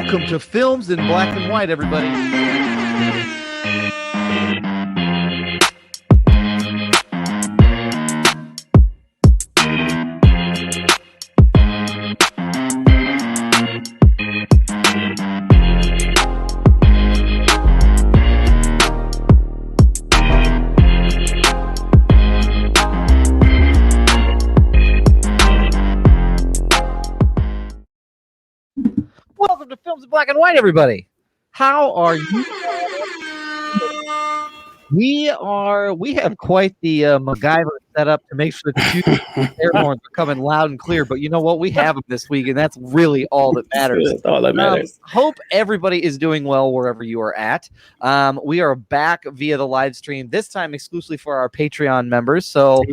Welcome to Films in Black and White, everybody. Welcome to Films in Black and White, everybody. How are you? We have quite the MacGyver set up to make sure that the air horns are coming loud and clear. But you know what? We have them this week, and that's really all that matters. That's all that matters. Hope everybody is doing well wherever you are at. We are back via the live stream, this time exclusively for our Patreon members. So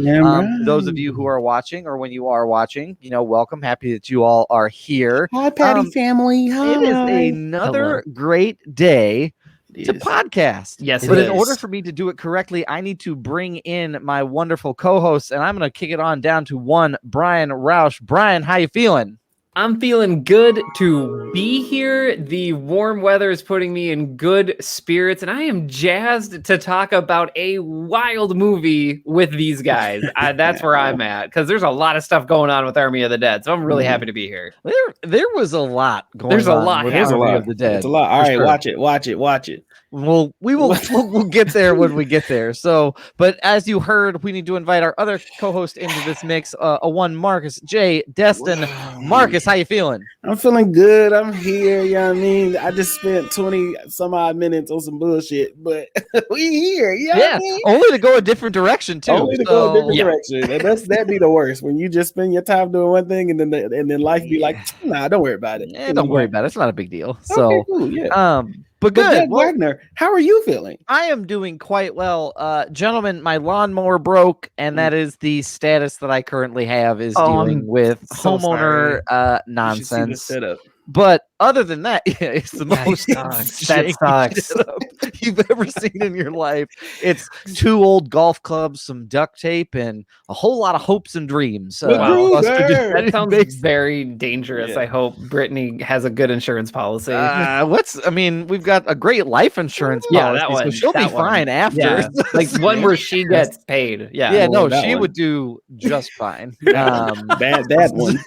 those of you who are watching, or when you are watching, welcome. Happy that you all are here. Hi, Patty family. Hi. It is another great day to podcast. Yes, but in order for me to do it correctly, I need to bring in my wonderful co-hosts, and I'm going to kick it on down to one, Brian Roush. Brian, how you feeling? I'm feeling good to be here. The warm weather is putting me in good spirits, and I am jazzed to talk about a wild movie with these guys. That's where I'm at, because there's a lot of stuff going on with Army of the Dead, so I'm really happy to be here. There was a lot going on. There's a lot with happening. Army of the Dead. It's a lot. All right, sure. Watch it. Well, we'll get there when we get there. So, but as you heard, we need to invite our other co-host into this mix. Marcus, Jay, Destin. Wow. Marcus, how you feeling? I'm feeling good. I'm here. You know what I mean? I just spent 20 some odd minutes on some bullshit, but we here. You know what I mean? Only to go a different direction too. Only to go a different direction. And that'd be the worst, when you just spend your time doing one thing and then life be like, nah, don't worry about it. Don't worry about it. It's not a big deal. Okay, so cool, yeah. But good. Wagner, how are you feeling? I am doing quite well. Gentlemen, my lawnmower broke, and that is the status that I currently have, is dealing with homeowner nonsense. But other than that, it's the most that sucks. you've ever seen in your life. It's 2 old golf clubs, some duct tape, and a whole lot of hopes and dreams. That sounds very dangerous. Yeah. I hope Brittany has a good insurance policy. We've got a great life insurance policy, that one. So she'll be fine after. Yeah. Like one where she gets paid. Yeah, she would do just fine. That one.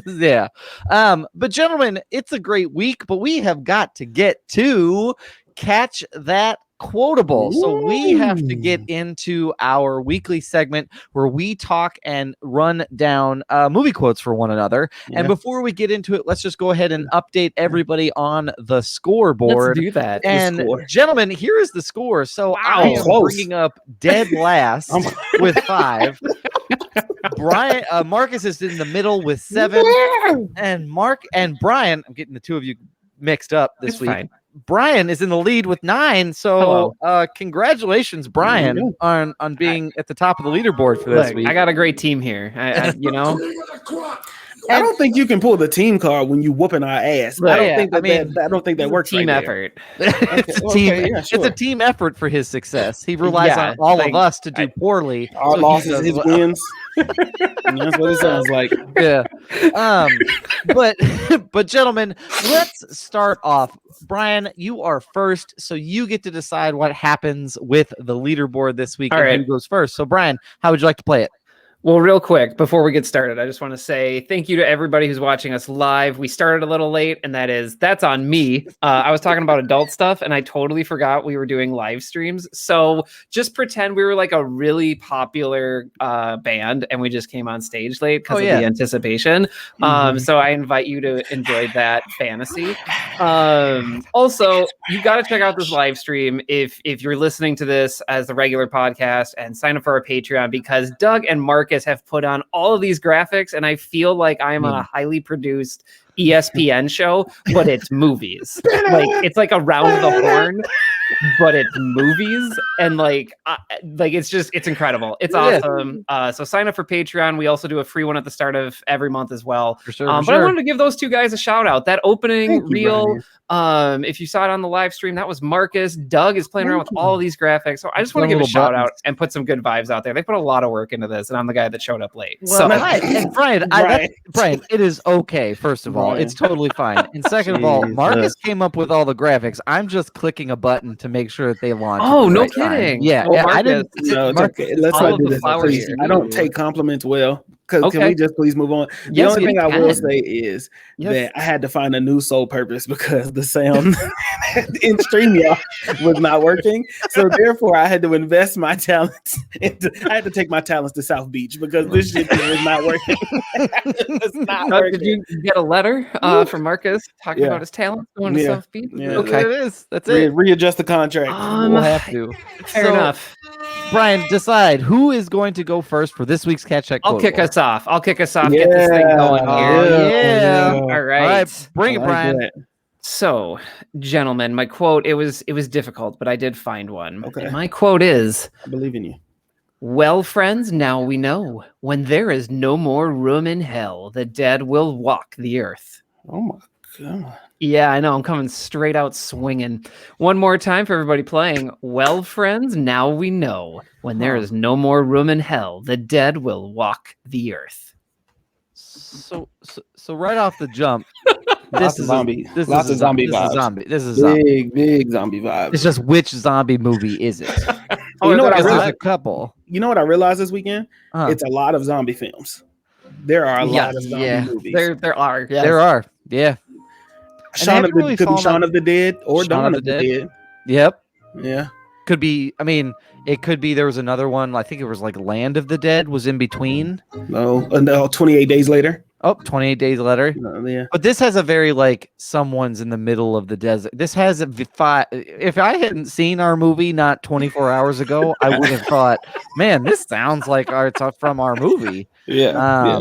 Yeah. But gentlemen, it's a great week, but we have got to get to Catch That Quotable. So we have to get into our weekly segment where we talk and run down movie quotes for one another. Yeah. And before we get into it, let's just go ahead and update everybody on the scoreboard. Let's do that. And gentlemen, here is the score. So I am bringing up dead last with 5. Marcus is in the middle with 7, and Brian, I'm getting the two of you mixed up this week. Fine. Brian is in the lead with 9. So congratulations, Brian, on being at the top of the leaderboard for this week. I got a great team here. I don't think you can pull the team card when you whooping our ass. I don't think that works. Team effort. It's a team effort for his success. He relies on all of us to do poorly. Our losses, his wins. That's what it sounds like. Yeah. But gentlemen, let's start off. Brian, you are first, so you get to decide what happens with the leaderboard this week. Who goes first? So Brian, how would you like to play it? Well, real quick, before we get started, I just want to say thank you to everybody who's watching us live. We started a little late, and that's on me. I was talking about adult stuff, and I totally forgot we were doing live streams. So just pretend we were like a really popular band, and we just came on stage late because of the anticipation. So I invite you to enjoy that fantasy. Also, you got to check out this live stream if you're listening to this as the regular podcast, and sign up for our Patreon, because Doug and Marcus have put on all of these graphics, and I feel like I'm on a highly produced ESPN show, but it's movies. It's like around the horn. but it's movies and like it's incredible. It's awesome. So sign up for Patreon. We also do a free one at the start of every month as well. For sure, But I wanted to give those two guys a shout out. That opening reel, if you saw it on the live stream, that was Marcus. Doug is playing around with all of these graphics. So I just want to give a shout out and put some good vibes out there. They put a lot of work into this, and I'm the guy that showed up late. Well, and Brian, Brian, it is okay. First of all, it's totally fine. And second of all, Marcus came up with all the graphics. I'm just clicking a button to make sure that they launch. Oh, no kidding. Yeah, Marcus, I didn't. No, it's okay. Let's not do this, please. I don't take compliments well. Can we just please move on? The only thing I will say is that I had to find a new sole purpose because the sound in StreamYard was not working. So therefore, I had to invest my talents. I had to take my talents to South Beach because this shit was not working. It's not working. Did you get a letter from Marcus talking about his talent going to South Beach? Yeah. Okay, it is. That's it. Readjust the contract. We'll have to. Fair enough. Brian, decide who is going to go first for this week's Catch That Quotable. I'll kick us off. Get this thing going here. Yeah. All right. Bring it, Brian. So, gentlemen, my quote, it was difficult, but I did find one. Okay. And my quote is, I believe in you. well, friends, now we know when there is no more room in hell, the dead will walk the earth. Oh my God. Yeah, I know. I'm coming straight out swinging. One more time for everybody playing. Well, friends, now we know when there is no more room in hell, the dead will walk the earth. So right off the jump, This is zombie. Lots of zombie vibes. This is zombie. Big zombie vibes. It's just which zombie movie is it? You know what I realized? A couple. You know what I realized this weekend? It's a lot of zombie films. There are a lot of zombie movies. There are. Yes. There are. Yeah. Shaun of the Dead or Dawn of the Dead. Yep. Yeah. Could be. I mean, it could be. There was another one. I think it was like Land of the Dead was in between. No, 28 days later. Oh, 28 days later. Yeah. But this has a very like someone's in the middle of the desert. This has if I hadn't seen our movie not 24 hours ago, I would have thought, man, this sounds like it's from our movie. Yeah.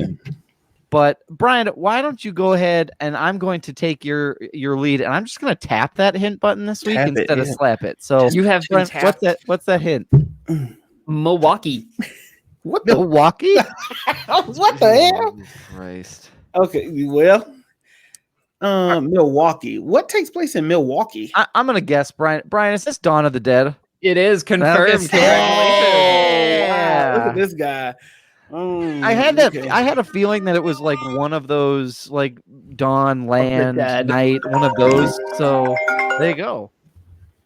But Brian, why don't you go ahead and I'm going to take your lead and I'm just going to tap that hint button this week instead of slap it. So you have Brian, what's that hint? Milwaukee. What the Milwaukee? What the hell? Christ. Okay, well, Milwaukee. What takes place in Milwaukee? I'm gonna guess, Brian. Brian, is this Dawn of the Dead? It is confirmed. Congratulations. Yeah. Look at this guy. I had a feeling that it was like one of those like Dawn, Land, Night, one of those. So there you go.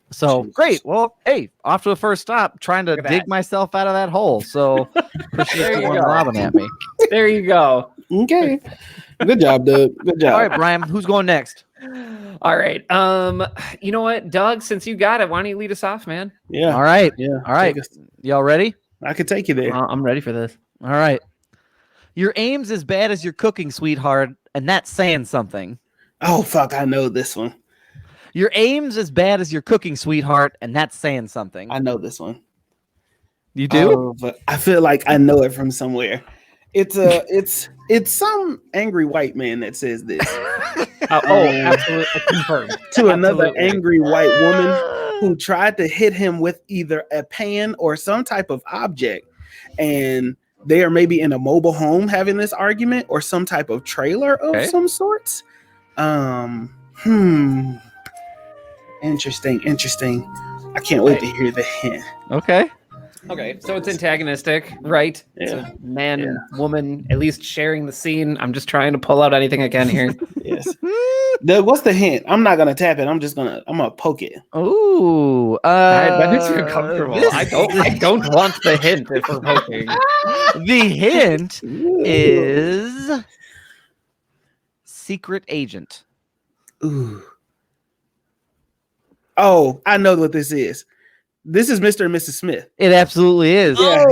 So great. Well, hey, off to a first stop, trying to dig myself out of that hole. So appreciate you lobbing at me. There you go. Okay. Good job, Doug. Good job. All right, Brian, who's going next? All right. You know what, Doug, since you got it, why don't you lead us off, man? Yeah. All right. Yeah. All right. Y'all ready? I could take you there. I'm ready for this. All right. Your aim's as bad as your cooking, sweetheart, and that's saying something. Oh, fuck. I know this one. Your aim's as bad as your cooking, sweetheart, and that's saying something. I know this one. You do? But I feel like I know it from somewhere. It's some angry white man that says this. Absolutely confirmed. To another angry white woman who tried to hit him with either a pan or some type of object, and they are maybe in a mobile home having this argument or some type of trailer of some sorts. Interesting. I can't wait to hear the hint. Okay, so it's antagonistic, right? Yeah. It's a man and woman at least sharing the scene. I'm just trying to pull out anything I can here. Yes. What's the hint? I'm not gonna tap it. I'm gonna poke it. Ooh, that makes me uncomfortable. I don't want the hint if we're poking. The hint is secret agent. Ooh. Oh, I know what this is. This is Mr. and Mrs. Smith. It absolutely is. Yeah.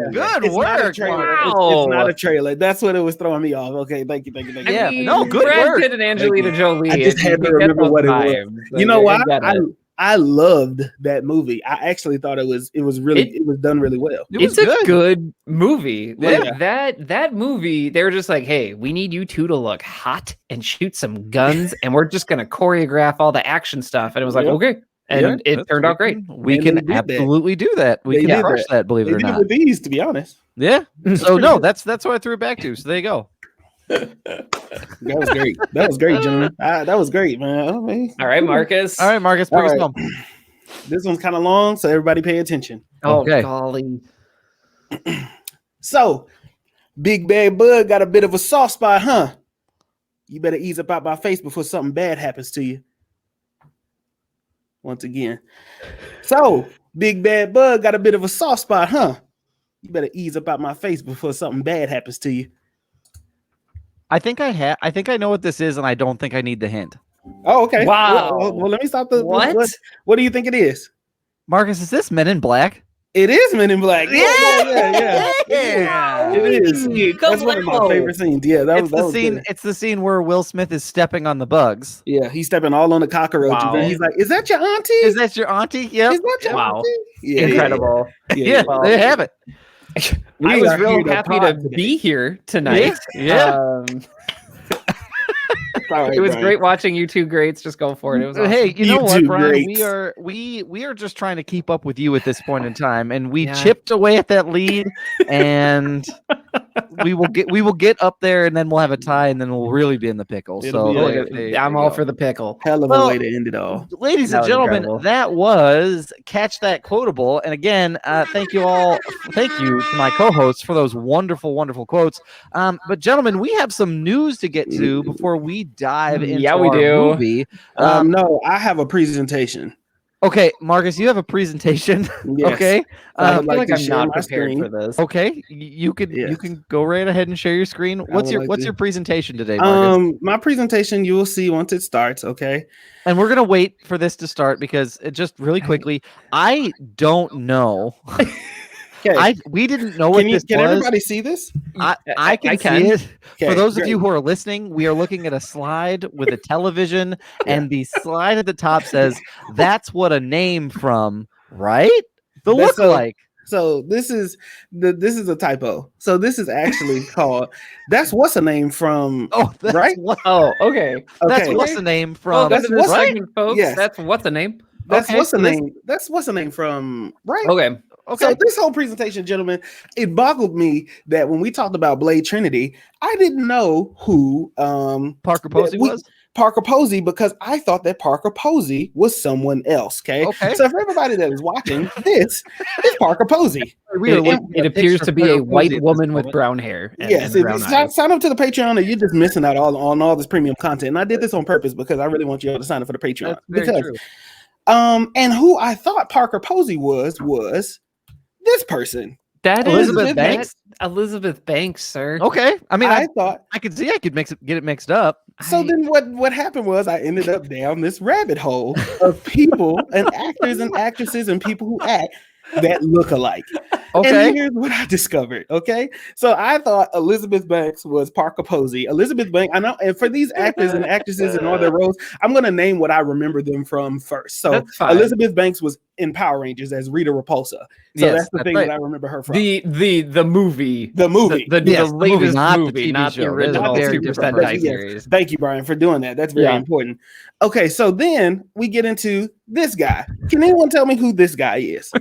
Good It's work. not a trailer. Wow. It's not a trailer. That's what it was throwing me off. Okay, thank you. Yeah, good Brad work. Pitt and Angelina Jolie. I just had to remember what it was. You know what? I loved that movie. I actually thought it was done really well. It's a good movie. Yeah. That movie, they were just like, hey, we need you two to look hot and shoot some guns, and we're just gonna choreograph all the action stuff. And it was like, okay, And it turned out great. We can absolutely do that. We can crush that, believe it or not. With these, to be honest. Yeah. So no, that's what I threw it back to. So there you go. That was great. That was great, gentlemen. That was great, man. All right, Marcus. Bring us home. This one's kind of long, so everybody pay attention. Okay. Golly. So, Big Bad Bud got a bit of a soft spot, huh? You better ease up out my face before something bad happens to you. Once again. So, Big Bad Bud got a bit of a soft spot, huh? You better ease up out my face before something bad happens to you. I think I know what this is, and I don't think I need the hint. Oh, okay. Wow. Well, let me stop the. What? What do you think it is? Marcus, is this Men in Black? It is Men in Black. Yeah. It is. That's one of my favorite scenes. Yeah, that was the scene. It's the scene where Will Smith is stepping on the bugs. Yeah, he's stepping all on the cockroaches, and he's like, "Is that your auntie? Is that your auntie? Yeah. Is that your auntie? Yeah, incredible. Yeah, there you have it. I was real happy to be here tonight. Yeah. It was great watching you two greats just go for it. It was awesome. Hey, you know what, Brian? We are just trying to keep up with you at this point in time, and we chipped away at that lead, and we will get up there, and then we'll have a tie, and then we'll really be in the pickle. I'm all for the pickle. Hell of a way to end it all, ladies and gentlemen. That was Catch That Quotable, and again, thank you all. Thank you to my co-hosts for those wonderful, wonderful quotes. But gentlemen, we have some news to get to before we dive into our movie. No, I have a presentation. Okay, Marcus, you have a presentation. Yes. Okay, I feel like I'm not prepared for this. Okay, you can go right ahead and share your screen. What's your presentation today, Marcus? My presentation you will see once it starts. Okay, and we're gonna wait for this to start because it just really quickly. I don't know. Okay. We didn't know what this was. Can everybody see this? I can see it. Okay, for those of you who are listening, we are looking at a slide with a television, and the slide at the top says, "That's what a name from," right? The look-alike. So this is a typo. So this is actually called "That's What's a Name from." Oh, right? Okay. That's what's a name from. That's what's a name, folks. Yes. That's what's a name. That's what's a name. That's what's a name from. Right. Okay. So this whole presentation, gentlemen, it boggled me that when we talked about Blade Trinity, I didn't know who Parker Posey was. Parker Posey, because I thought that Parker Posey was someone else. Okay. So for everybody that is watching, this is Parker Posey. It appears to be a white woman with brown hair. Sign up to the Patreon, or you're just missing out on all this premium content. And I did this on purpose because I really want you all to sign up for the Patreon. That's very true. And who I thought Parker Posey was this person. That Elizabeth Banks. Elizabeth Banks, sir. Okay. I mean, I thought I could see I could get it mixed up. So then what happened was I ended up down this rabbit hole of people and actors and actresses and people who act that look alike. Okay. And here's what I discovered. Okay. So I thought Elizabeth Banks was Parker Posey. Elizabeth Banks, I know, and for these actors and actresses and all their roles, I'm gonna name what I remember them from first. So Elizabeth Banks was in Power Rangers as Rita Repulsa. So that's the thing that I remember her from. The movie. The movie. The latest movie, not the original 2% die series. Thank you, Brian, for doing that. That's very important. Okay, so then we get into this guy. Can anyone tell me who this guy is?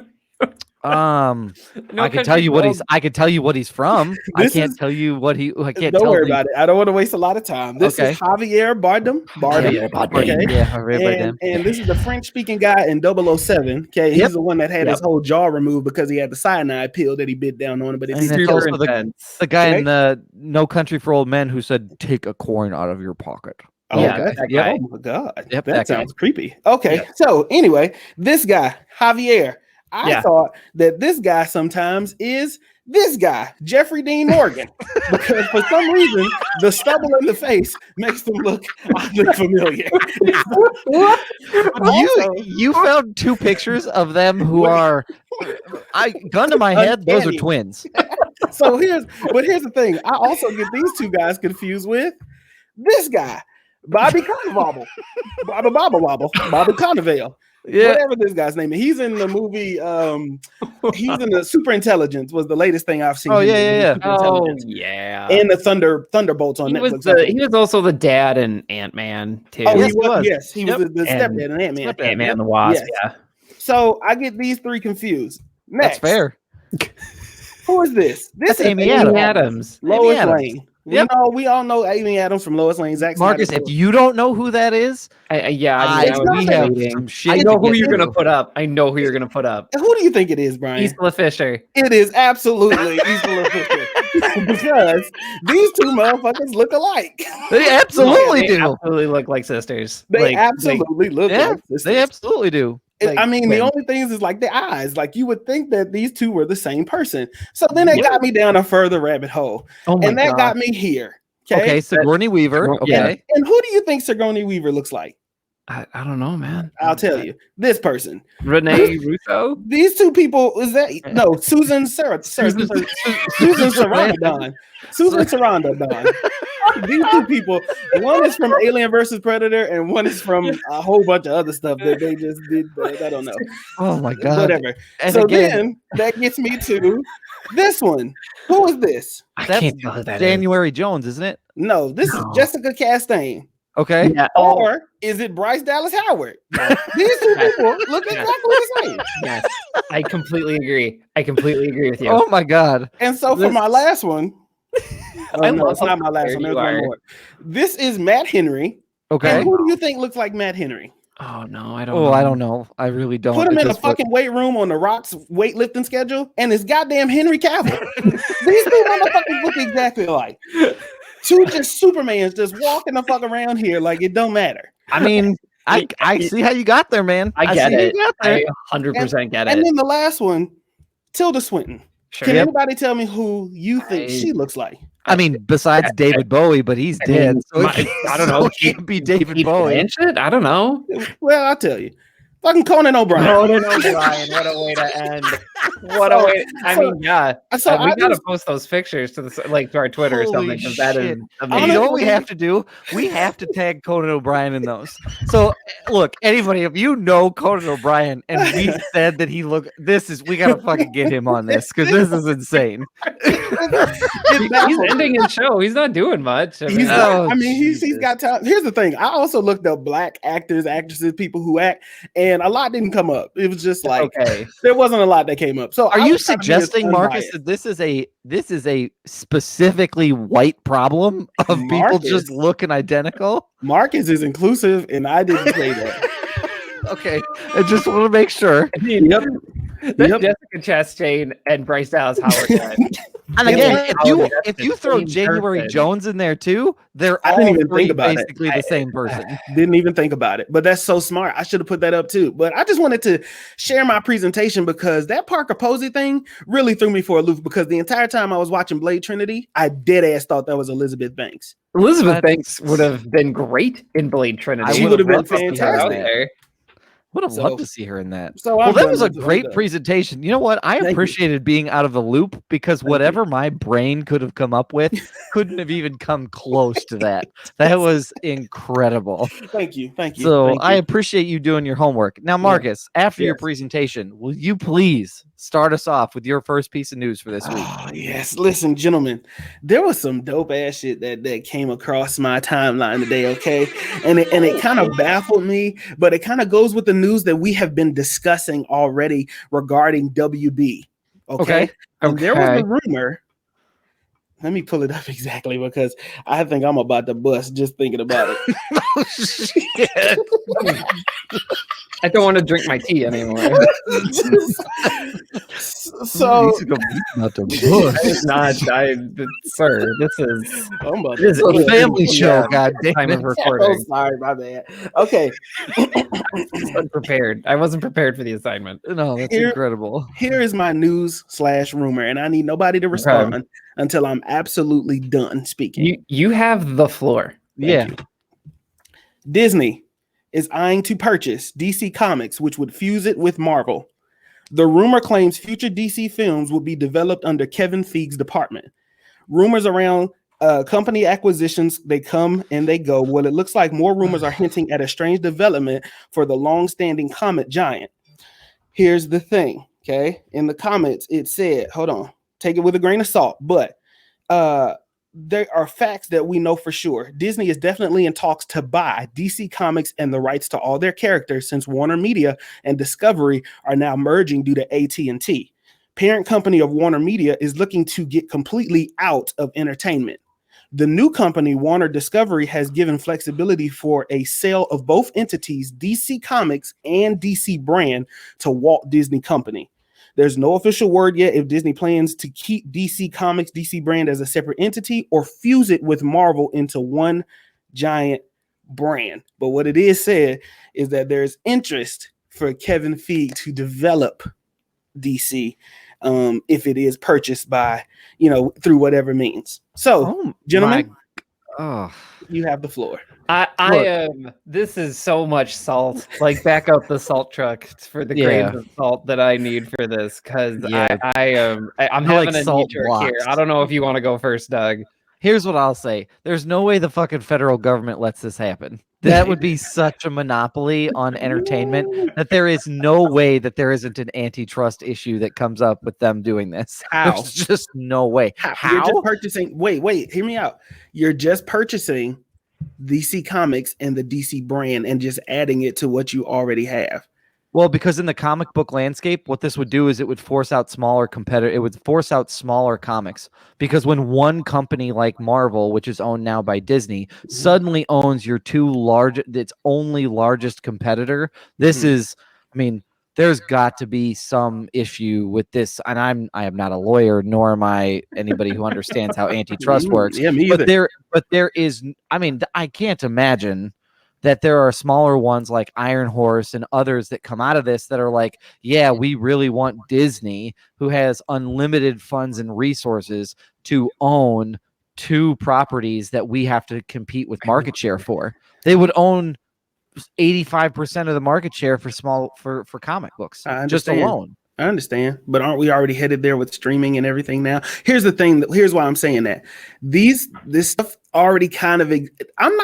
I can tell you what he's from. I can't tell you what he. I can't. Don't worry about it. I don't want to waste a lot of time. This is Javier Bardem. Okay. And this is the French-speaking guy in 007. Okay, he's the one that had his whole jaw removed because he had the cyanide pill that he bit down on. But it's also the guy in the No Country for Old Men who said, "Take a coin out of your pocket." Oh, oh my God. That sounds creepy. Okay. So anyway, this guy, Javier. I thought that this guy sometimes is this guy, Jeffrey Dean Morgan, because for some reason the stubble in the face makes them look oddly familiar. You found two pictures of them who are, gun to my head, those are twins. So here's the thing. I also get these two guys confused with this guy, Bobby Cannavale. Bobby Cannavale. whatever this guy's name is. He's in the movie. He's in the Super Intelligence. Was the latest thing I've seen. Oh yeah. Oh yeah. And the Thunderbolts on Netflix. He was also the dad in Ant-Man too. Oh, he was. Yes, he was the stepdad in Ant-Man. Ant-Man and the Wasp. Yes. Yeah. So I get these three confused. Next. That's fair. Who is this? That's Amy Adams. Lois Lane. We all know Amy Adams from Lois Lane. Zack Marcus, Snyder. if you don't know who that is, we have some shit. I know who you're gonna put up. Who do you think it is, Brian? Isla Fisher. It is absolutely Isla Fisher. Because these two motherfuckers look alike. They absolutely do. Absolutely look like sisters. They absolutely look like sisters. They absolutely do. The only thing is like the eyes. Like you would think that these two were the same person. So then it got me down a further rabbit hole. And that got me here. Okay, Sigourney Weaver. Okay. Yeah. And who do you think Sigourney Weaver looks like? I don't know, man. I'll tell you. This person. Renee Russo? These two people, Susan Sarandon. Susan Sarandon. These two people, one is from Alien versus Predator, and one is from a whole bunch of other stuff that they just did. I don't know. Oh my god! Whatever. And so then that gets me to this one. Who is this? That's January Jones, isn't it? No, this is Jessica Chastain. Okay. Yeah. Or is it Bryce Dallas Howard? These two people look exactly the same. Yes, I completely agree. With you. Oh my god! And so for my last one. No, it's not my last one. There's one more. This is Matt Henry. Okay. And who do you think looks like Matt Henry? Oh no, I don't know. I don't know. I really don't. Put him in a fucking weight room on the Rock's weightlifting schedule, and it's goddamn Henry Cavill. These two motherfuckers look exactly alike. Two just Supermans just walking the fuck around here like it don't matter. I mean, I see how you got there, man. I get it. I 100% get it. And then the last one, Tilda Swinton. Sure. Can anybody tell me who you think she looks like? I mean, besides David Bowie, but he's dead. So I don't know. It can't be David Bowie. Blanchett? I don't know. Well, I'll tell you. Fucking Conan O'Brien. What a way to end. What a way. I mean, yeah. So we gotta post those pictures to to our Twitter or something, because that is amazing. You know what we have to do? We have to tag Conan O'Brien in those. So look, anybody, if you know Conan O'Brien and we said that he looked, we gotta fucking get him on this, because this is insane. He's ending his show. He's not doing much. He's got time. Here's the thing. I also looked up black actors, actresses, people who act, and a lot didn't come up. It was just like there wasn't a lot that came up. So are you suggesting, Marcus, that this is a specifically white problem of people just looking identical? Marcus is inclusive, and I didn't say that. Okay, I just want to make sure. Jessica Chastain and Bryce Dallas Howard. And again, if you throw January Jones in there too, they're all basically the same person. Didn't even think about it, but that's so smart. I should have put that up too. But I just wanted to share my presentation because that Parker Posey thing really threw me for a loop, because the entire time I was watching Blade Trinity, I dead ass thought that was Elizabeth Banks. Elizabeth Banks would have been great in Blade Trinity. She would have been fantastic. Would have loved to see her in that. So that was a great presentation. You know what? I appreciated being out of the loop, because whatever my brain could have come up with couldn't have even come close to that. That was incredible. Thank you. So I appreciate you doing your homework. Now, Marcus, after your presentation, will you please start us off with your first piece of news for this week? Oh, yes. Listen, gentlemen, there was some dope ass shit that came across my timeline today, okay? And it kind of baffled me, but it kind of goes with the news that we have been discussing already regarding WB. Okay. And there was a rumor. Let me pull it up exactly, because I think I'm about to bust just thinking about it. Oh, shit. I don't want to drink my tea anymore. So not to bush. It's not, sir. This is a family show. God damn time it. of recording. Oh, sorry, my bad. Okay. Unprepared. I wasn't prepared for the assignment. No, that's incredible. Here is my news/rumor, and I need nobody to respond until I'm absolutely done speaking. You have the floor. Thank you. Disney is eyeing to purchase DC Comics, which would fuse it with Marvel. The rumor claims future DC films will be developed under Kevin Feige's department. Rumors around Company acquisitions, they come and they go. Well, it looks like more rumors are hinting at a strange development for the long-standing comic giant. Here's the thing, okay? In the comments, it said, hold on, take it with a grain of salt, but there are facts that we know for sure. Disney is definitely in talks to buy DC Comics and the rights to all their characters, since Warner Media and Discovery are now merging due to AT&T. Parent company of Warner Media is looking to get completely out of entertainment. The new company, Warner Discovery, has given flexibility for a sale of both entities, DC Comics and DC.Bryan, to Walt Disney Company. There's no official word yet if Disney plans to keep DC Comics, DC.Brand as a separate entity or fuse it with Marvel into one giant brand. But what it is said is that there's interest for Kevin Feige to develop DC if it is purchased by, through whatever means. So, gentlemen, you have the floor. I am. This is so much salt. Like, back up the salt truck for the grains of salt that I need for this, because I'm having a knee-jerk here. I don't know if you want to go first, Doug. Here's what I'll say. There's no way the fucking federal government lets this happen. That would be such a monopoly on entertainment that there is no way that there isn't an antitrust issue that comes up with them doing this. How? There's just no way. How? You're just purchasing. Wait, hear me out. You're just purchasing DC Comics and the DC brand and just adding it to what you already have. Well, because in the comic book landscape, what this would do is it would force out smaller competitors. It would force out smaller comics, because when one company like Marvel, which is owned now by Disney, suddenly owns your its only largest competitor, this is, there's got to be some issue with this. And I am not a lawyer, nor am I anybody who understands how antitrust works. Yeah, me either. But there is, I can't imagine that there are smaller ones like Iron Horse and others that come out of this that are like, yeah, we really want Disney, who has unlimited funds and resources, to own two properties that we have to compete with market share for. They would own 85% of the market share for comic books, just alone. I understand, but aren't we already headed there with streaming and everything now? Here's the thing. Here's why I'm saying that this stuff already kind of. I'm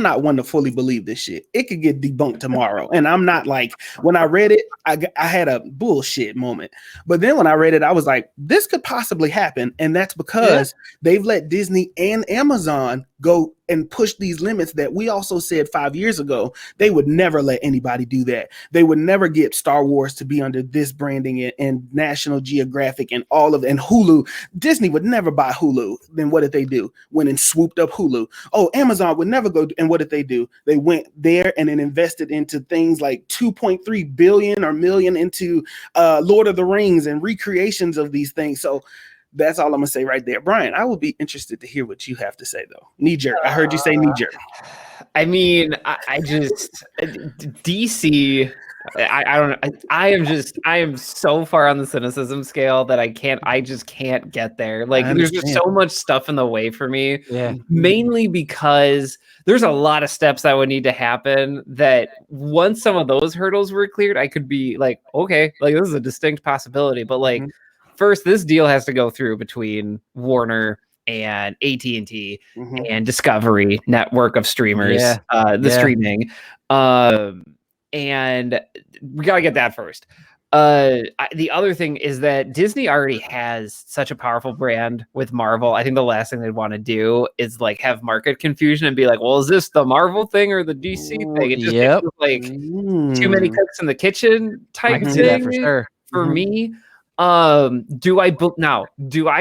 not one to fully believe this shit. It could get debunked tomorrow, and I'm not like, when I read it, I had a bullshit moment. But then when I read it, I was like, this could possibly happen, and that's because they've let Disney and Amazon go and push these limits that we also said 5 years ago they would never let anybody do that. They would never get Star Wars to be under this branding and National Geographic and and Hulu. Disney would never buy Hulu. Then what did they do? Went and swooped up Hulu. Oh, Amazon would never go. And what did they do? They went there and then invested into things like 2.3 billion or million into Lord of the Rings and recreations of these things. So that's all I'm gonna say right there. Brian, I will be interested to hear what you have to say, though. Knee jerk. I heard you say knee jerk. I just DC. I don't know. I am so far on the cynicism scale that I just can't get there. Like, there's just so much stuff in the way for me. Yeah. Mainly because there's a lot of steps that would need to happen that once some of those hurdles were cleared, I could be like, okay, like, this is a distinct possibility. But like, first, this deal has to go through between Warner and AT&T and Discovery network of streamers, streaming. And we got to get that first. The other thing is that Disney already has such a powerful brand with Marvel. I think the last thing they'd want to do is like have market confusion and be like, well, is this the Marvel thing or the DC thing? It just feels like too many cooks in the kitchen type thing that for sure. For me. Do I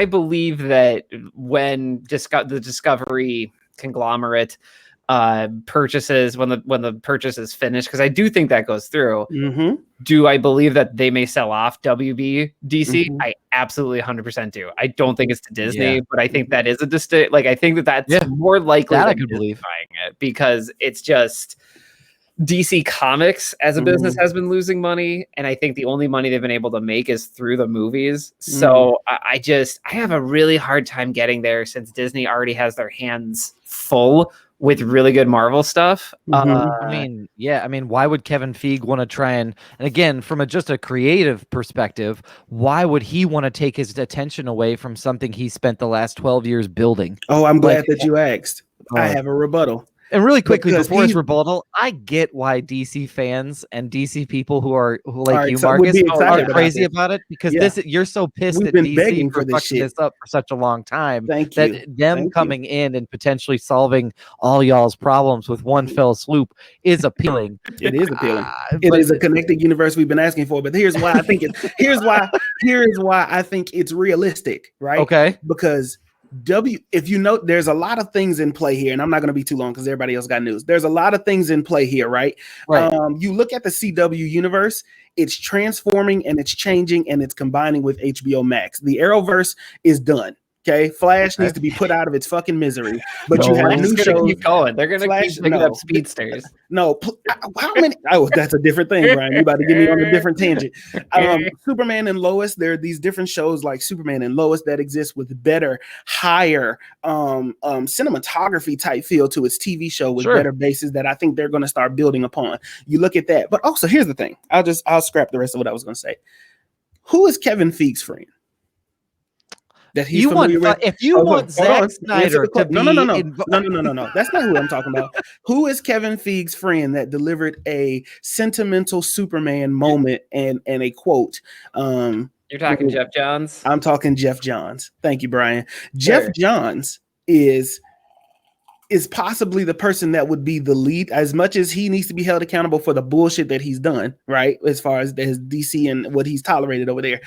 believe that when the Discovery conglomerate purchases, when the purchase is finished, because I do think that goes through, do I believe that they may sell off WB DC? I absolutely 100% do. I don't think it's to Disney, but I think that is a distinct, like, I think that's more likely that than I could believe buying it, because it's just DC Comics as a business has been losing money, and I think the only money they've been able to make is through the movies. So I have a really hard time getting there, since Disney already has their hands full with really good Marvel stuff. I mean, why would Kevin Feige want to try and again, from just a creative perspective, why would he want to take his attention away from something he spent the last 12 years building? Oh, I'm glad that you asked. I have a rebuttal. And really quickly, before his rebuttal, I get why DC fans and DC people who like you, Marcus, are crazy about it, because you're so pissed at DC for fucking this up for such a long time. Them coming in and potentially solving all y'all's problems with one fell swoop is appealing. It is appealing. It is a connected universe we've been asking for. But here's why I think here's why I think it's realistic, right? Okay, because if you note, there's a lot of things in play here, and I'm not going to be too long because everybody else got news. There's a lot of things in play here, right? You look at the CW universe, it's transforming and it's changing and it's combining with HBO Max. The Arrowverse is done. Okay, Flash needs to be put out of its fucking misery. But you have new shows. Keep going. They're gonna keep picking up speedsters. No, how many? Oh, that's a different thing, Brian. You about to get me on a different tangent. Superman and Lois. There are these different shows like Superman and Lois that exist with better, higher cinematography type feel to its TV show with better bases that I think they're going to start building upon. You look at that, but also here's the thing. I'll scrap the rest of what I was going to say. Who is Kevin Feige's friend? That he's if you want Zack Snyder to be no. That's not who I'm talking about. Who is Kevin Feige's friend that delivered a sentimental Superman moment and a quote? You're talking Jeff Johns? I'm talking Jeff Johns. Thank you, Brian. Jeff Johns is possibly the person that would be the lead, as much as he needs to be held accountable for the bullshit that he's done, right? As far as his DC and what he's tolerated over there.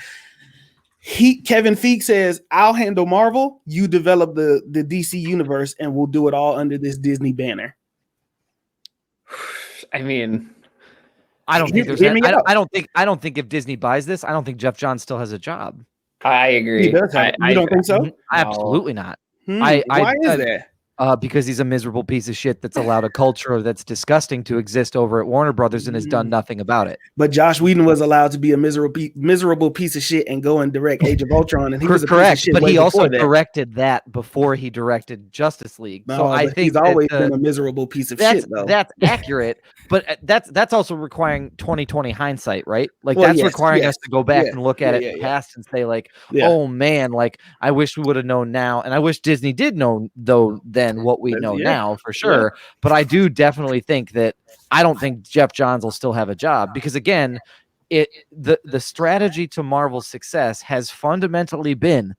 Kevin Feige says, I'll handle Marvel, you develop the DC universe, and we'll do it all under this Disney banner. I mean, I don't think if Disney buys this, I don't think Jeff Johns still has a job. I agree. He does have, you don't think so? Absolutely not. Why is that? Because he's a miserable piece of shit that's allowed a culture that's disgusting to exist over at Warner Brothers and has done nothing about it. But Josh Whedon was allowed to be a miserable piece of shit and go and direct Age of Ultron, and he was correct. But he also directed that before he directed Justice League. No, so I think he's always been a miserable piece of shit, though. That's accurate, but that's also requiring 2020 hindsight, right? Like that's requiring us to go back and look at it past and say, like, oh man, like I wish we would have known now, and I wish Disney did know though then what we know now for sure. But I do definitely think that I don't think Jeff Johns will still have a job, because again, the strategy to Marvel's success has fundamentally been,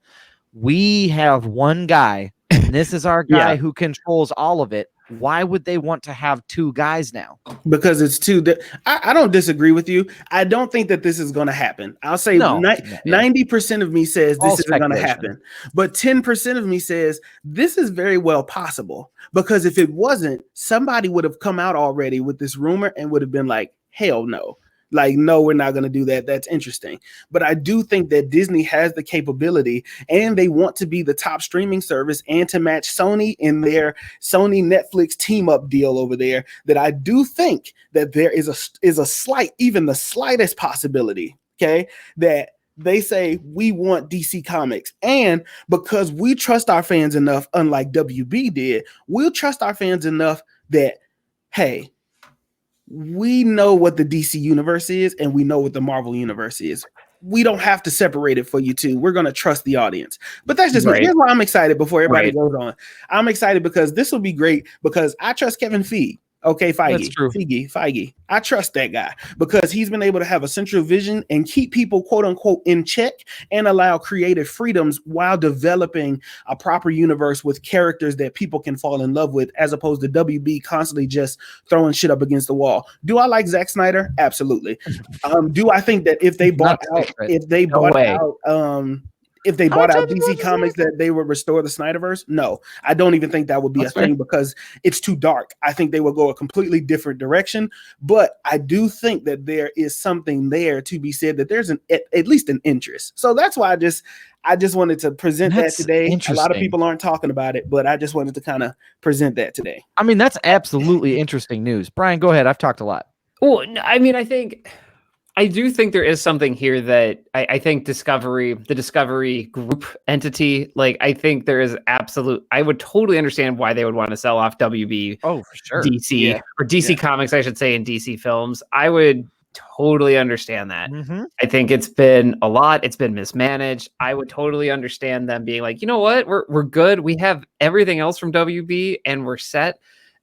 we have one guy and this is our guy who controls all of it. Why would they want to have two guys now? Because it's two. I don't disagree with you. I don't think that this is going to happen. I'll say 90% of me says this isn't going to happen. But 10% of me says this is very well possible. Because if it wasn't, somebody would have come out already with this rumor and would have been like, hell no. Like, no, we're not going to do that. That's interesting. But I do think that Disney has the capability, and they want to be the top streaming service and to match Sony in their Sony Netflix team up deal over there, that I do think that there is a slight, even the slightest possibility, okay, that they say we want DC Comics. And because we trust our fans enough, unlike WB did, we'll trust our fans enough that, hey, we know what the DC universe is and we know what the Marvel universe is. We don't have to separate it for you two. We're going to trust the audience. But that's just me. Here's why I'm excited before everybody goes on. I'm excited because this will be great because I trust Kevin Feige. Okay, Feige. That's true. Feige. I trust that guy because he's been able to have a central vision and keep people, quote unquote, in check and allow creative freedoms while developing a proper universe with characters that people can fall in love with, as opposed to WB constantly just throwing shit up against the wall. Do I like Zack Snyder? Absolutely. Do I think that if they bought out DC Comics that they would restore the Snyderverse? No, I don't even think that would be a thing because it's too dark. I think they will go a completely different direction, but I do think that there is something there to be said, that there's at least an interest. So that's why I just wanted to present that today. A lot of people aren't talking about it, but I just wanted to kind of present that today. I mean, that's absolutely interesting news. Brian, go ahead. I've talked a lot. Well, I mean, I think I do think there is something here that I think the Discovery Group entity, like I think there is I would totally understand why they would want to sell off WB. Oh, for sure. DC or DC Comics, I should say, and DC Films. I would totally understand that. Mm-hmm. I think it's been a lot. It's been mismanaged. I would totally understand them being like, you know what, we're good. We have everything else from WB and we're set.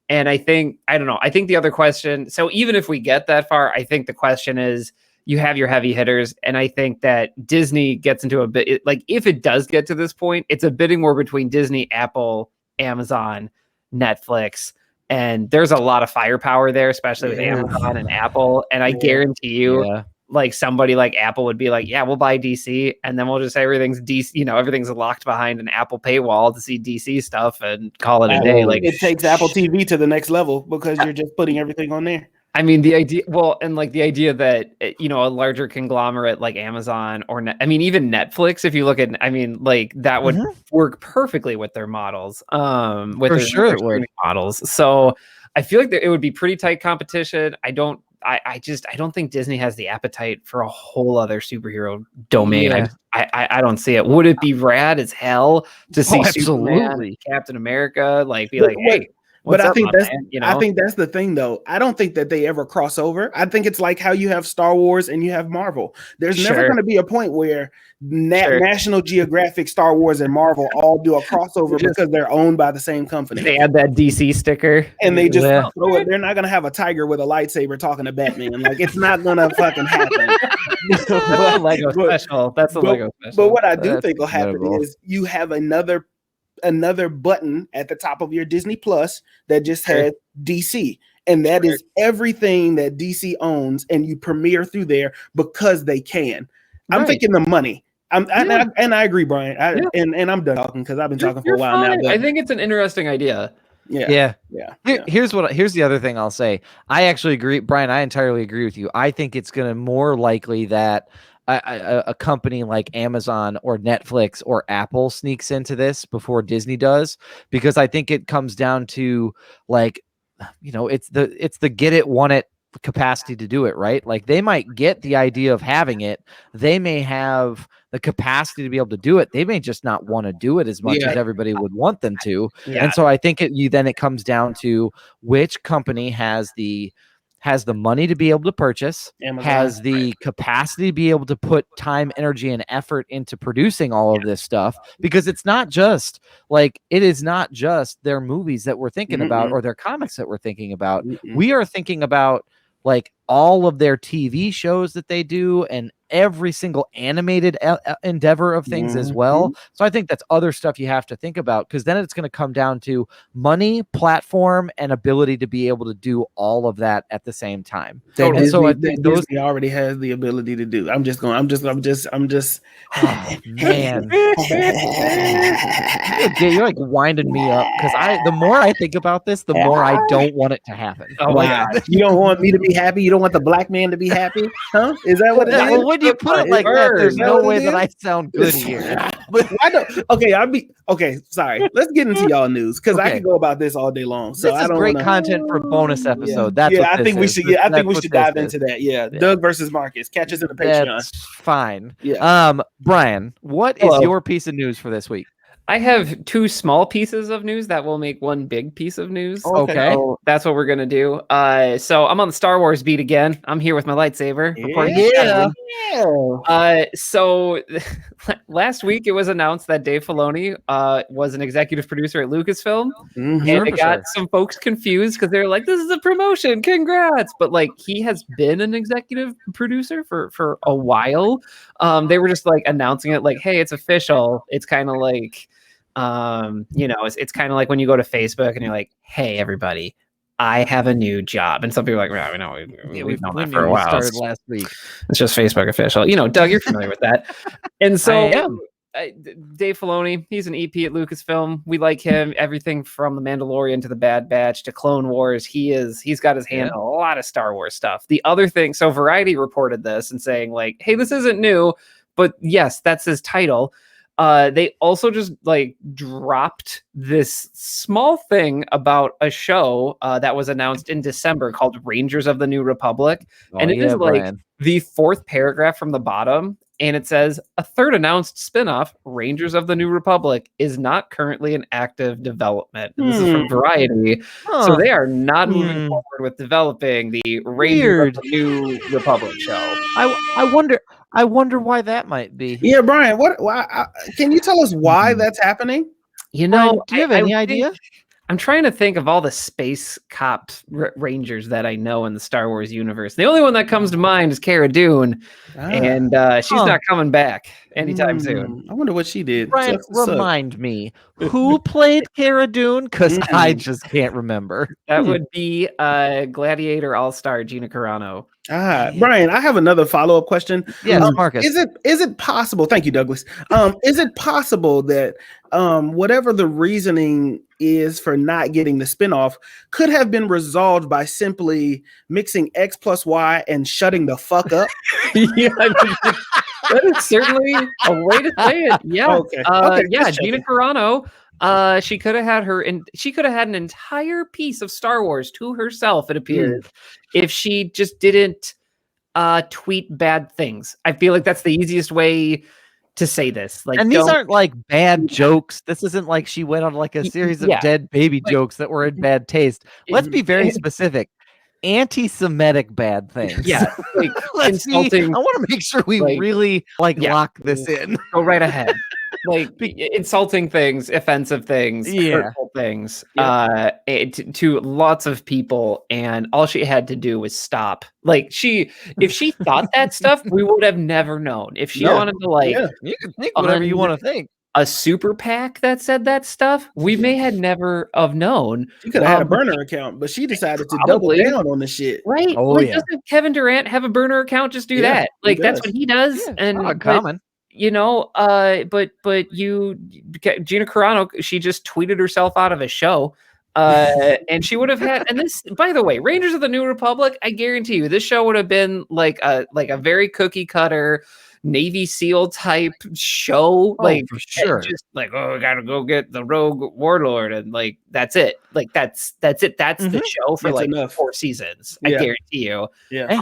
And I think the other question, so even if we get that far, I think the question is, you have your heavy hitters. And I think that Disney gets into a bit, like if it does get to this point, it's a bidding war between Disney, Apple, Amazon, Netflix. And there's a lot of firepower there, especially with Amazon and Apple. And I guarantee you, like somebody like Apple would be like, yeah, we'll buy DC. And then we'll just say everything's DC, everything's locked behind an Apple paywall to see DC stuff and call it a day. Like it takes Apple TV to the next level because you're just putting everything on there. I mean, the idea that, a larger conglomerate like Amazon even Netflix, if you look at, that would work perfectly with their models, with their streaming models. So I feel like it would be pretty tight competition. I don't think Disney has the appetite for a whole other superhero domain. Yeah. I don't see it. Would it be rad as hell to see Superman, Captain America, hey, but I think that's the thing, though. I don't think that they ever cross over. I think it's like how you have Star Wars and you have Marvel. There's never going to be a point where National Geographic, Star Wars, and Marvel all do a crossover because they're owned by the same company. They add that DC sticker and they just throw it. They're not going to have a tiger with a lightsaber talking to Batman. Like, it's not going to fucking happen. That's a Lego special. But what I do think will happen is you have another button at the top of your Disney Plus that just has DC, and that is everything that DC owns, and you premiere through there because they can. I'm thinking the money. And I agree, Brian. And I'm done talking because I've been talking for a while now. I think it's an interesting idea. Yeah. Here's the other thing I'll say. I actually agree, Brian. I entirely agree with you. I think it's going to more likely that a company like Amazon or Netflix or Apple sneaks into this before Disney does, because I think it comes down to it's the get it, want it capacity to do it, right? Like they might get the idea of having it. They may have the capacity to be able to do it. They may just not want to do it as much as everybody would want them to. Yeah. And so I think it comes down to which company has the money to be able to purchase, Amazon, has the capacity to be able to put time, energy, and effort into producing all of this stuff, because it is not just their movies that we're thinking about or their comics that we're thinking about. We are thinking about all of their TV shows that they do and every single animated endeavor of things as well. So I think that's other stuff you have to think about, because then it's going to come down to money, platform, and ability to be able to do all of that at the same time. And so I think Disney already has the ability to do. I'm just. Oh, man, you're winding me up, because the more I think about this, the more I don't want it to happen. Oh wow! You don't want me to be happy. You don't want the black man to be happy, huh? Is that what it is? When you put it like that, there's no way that I sound good here. But I don't. Sorry. Let's get into y'all news, because I can go about this all day long. So this is great content for bonus episode. I think we should dive into that. Yeah. Doug versus Marcus. Catch us in the Patreon. That's fine. Yeah. Brian, what is your piece of news for this week? I have two small pieces of news that will make one big piece of news. Okay. So that's what we're going to do. So I'm on the Star Wars beat again. I'm here with my lightsaber. So last week it was announced that Dave Filoni was an executive producer at Lucasfilm. And it got some folks confused because they're like, this is a promotion. Congrats. But he has been an executive producer for a while. They were just announcing it hey, it's official. It's kind of it's kind of like when you go to Facebook and you're like, hey, everybody, I have a new job. And some people are like, well, we know we've known that for a while. Started last week. It's just Facebook official. Doug, you're familiar with that. And so Dave Filoni, he's an EP at Lucasfilm. We like him. Everything from The Mandalorian to The Bad Batch to Clone Wars. He's got his hand on a lot of Star Wars stuff. The other thing, so Variety reported this and saying hey, this isn't new, but yes, that's his title. They also just dropped this small thing about a show that was announced in December called Rangers of the New Republic. And it is the fourth paragraph from the bottom, and it says, a third announced spinoff, Rangers of the New Republic, is not currently in active development. And this is from Variety. So they are not moving forward with developing the Rangers of the New Republic show. I wonder why that might be. Yeah, Brian, can you tell us why that's happening? You know, Brian, do you have any idea? I'm trying to think of all the space cop rangers that I know in the Star Wars universe. The only one that comes to mind is Cara Dune, and she's not coming back anytime soon. I wonder what she did. Brian, remind me, who played Cara Dune? Because I just can't remember. That would be Gladiator All-Star Gina Carano. Brian, I have another follow-up question. Yes, Marcus. Is it possible? Thank you, Douglas. Is it possible that whatever the reasoning is for not getting the spinoff could have been resolved by simply mixing X plus Y and shutting the fuck up? Yeah, that is certainly a way to say it. Yeah. Okay. Yeah, Gina Carano. She could have had an entire piece of Star Wars to herself, it appears, if she just didn't tweet bad things. I feel like that's the easiest way to say this. Like, and these aren't like bad jokes. This isn't like she went on like a series of dead baby jokes that were in bad taste. Let's be very specific. Anti-Semitic bad things. Yeah, like insulting. I want to make sure we really lock this in. Go right ahead. Like insulting things, offensive things, hurtful things, to lots of people, and all she had to do was stop. Like if she thought that stuff, we would have never known. If she wanted to, you can think whatever you want to think. A super PAC that said that stuff, we may have never have known. She could have had a burner account, but she decided to double down on the shit. Right? Doesn't Kevin Durant have a burner account? Just do that. Like that's what he does. And common. You know, but Gina Carano, she just tweeted herself out of a show. And she would have had, and this, by the way, Rangers of the New Republic, I guarantee you, this show would have been like a very cookie cutter Navy SEAL type show, for sure. Just like, we gotta go get the rogue warlord, and like that's it. Like that's it. That's the show for enough. 4 seasons. I guarantee you. Yeah.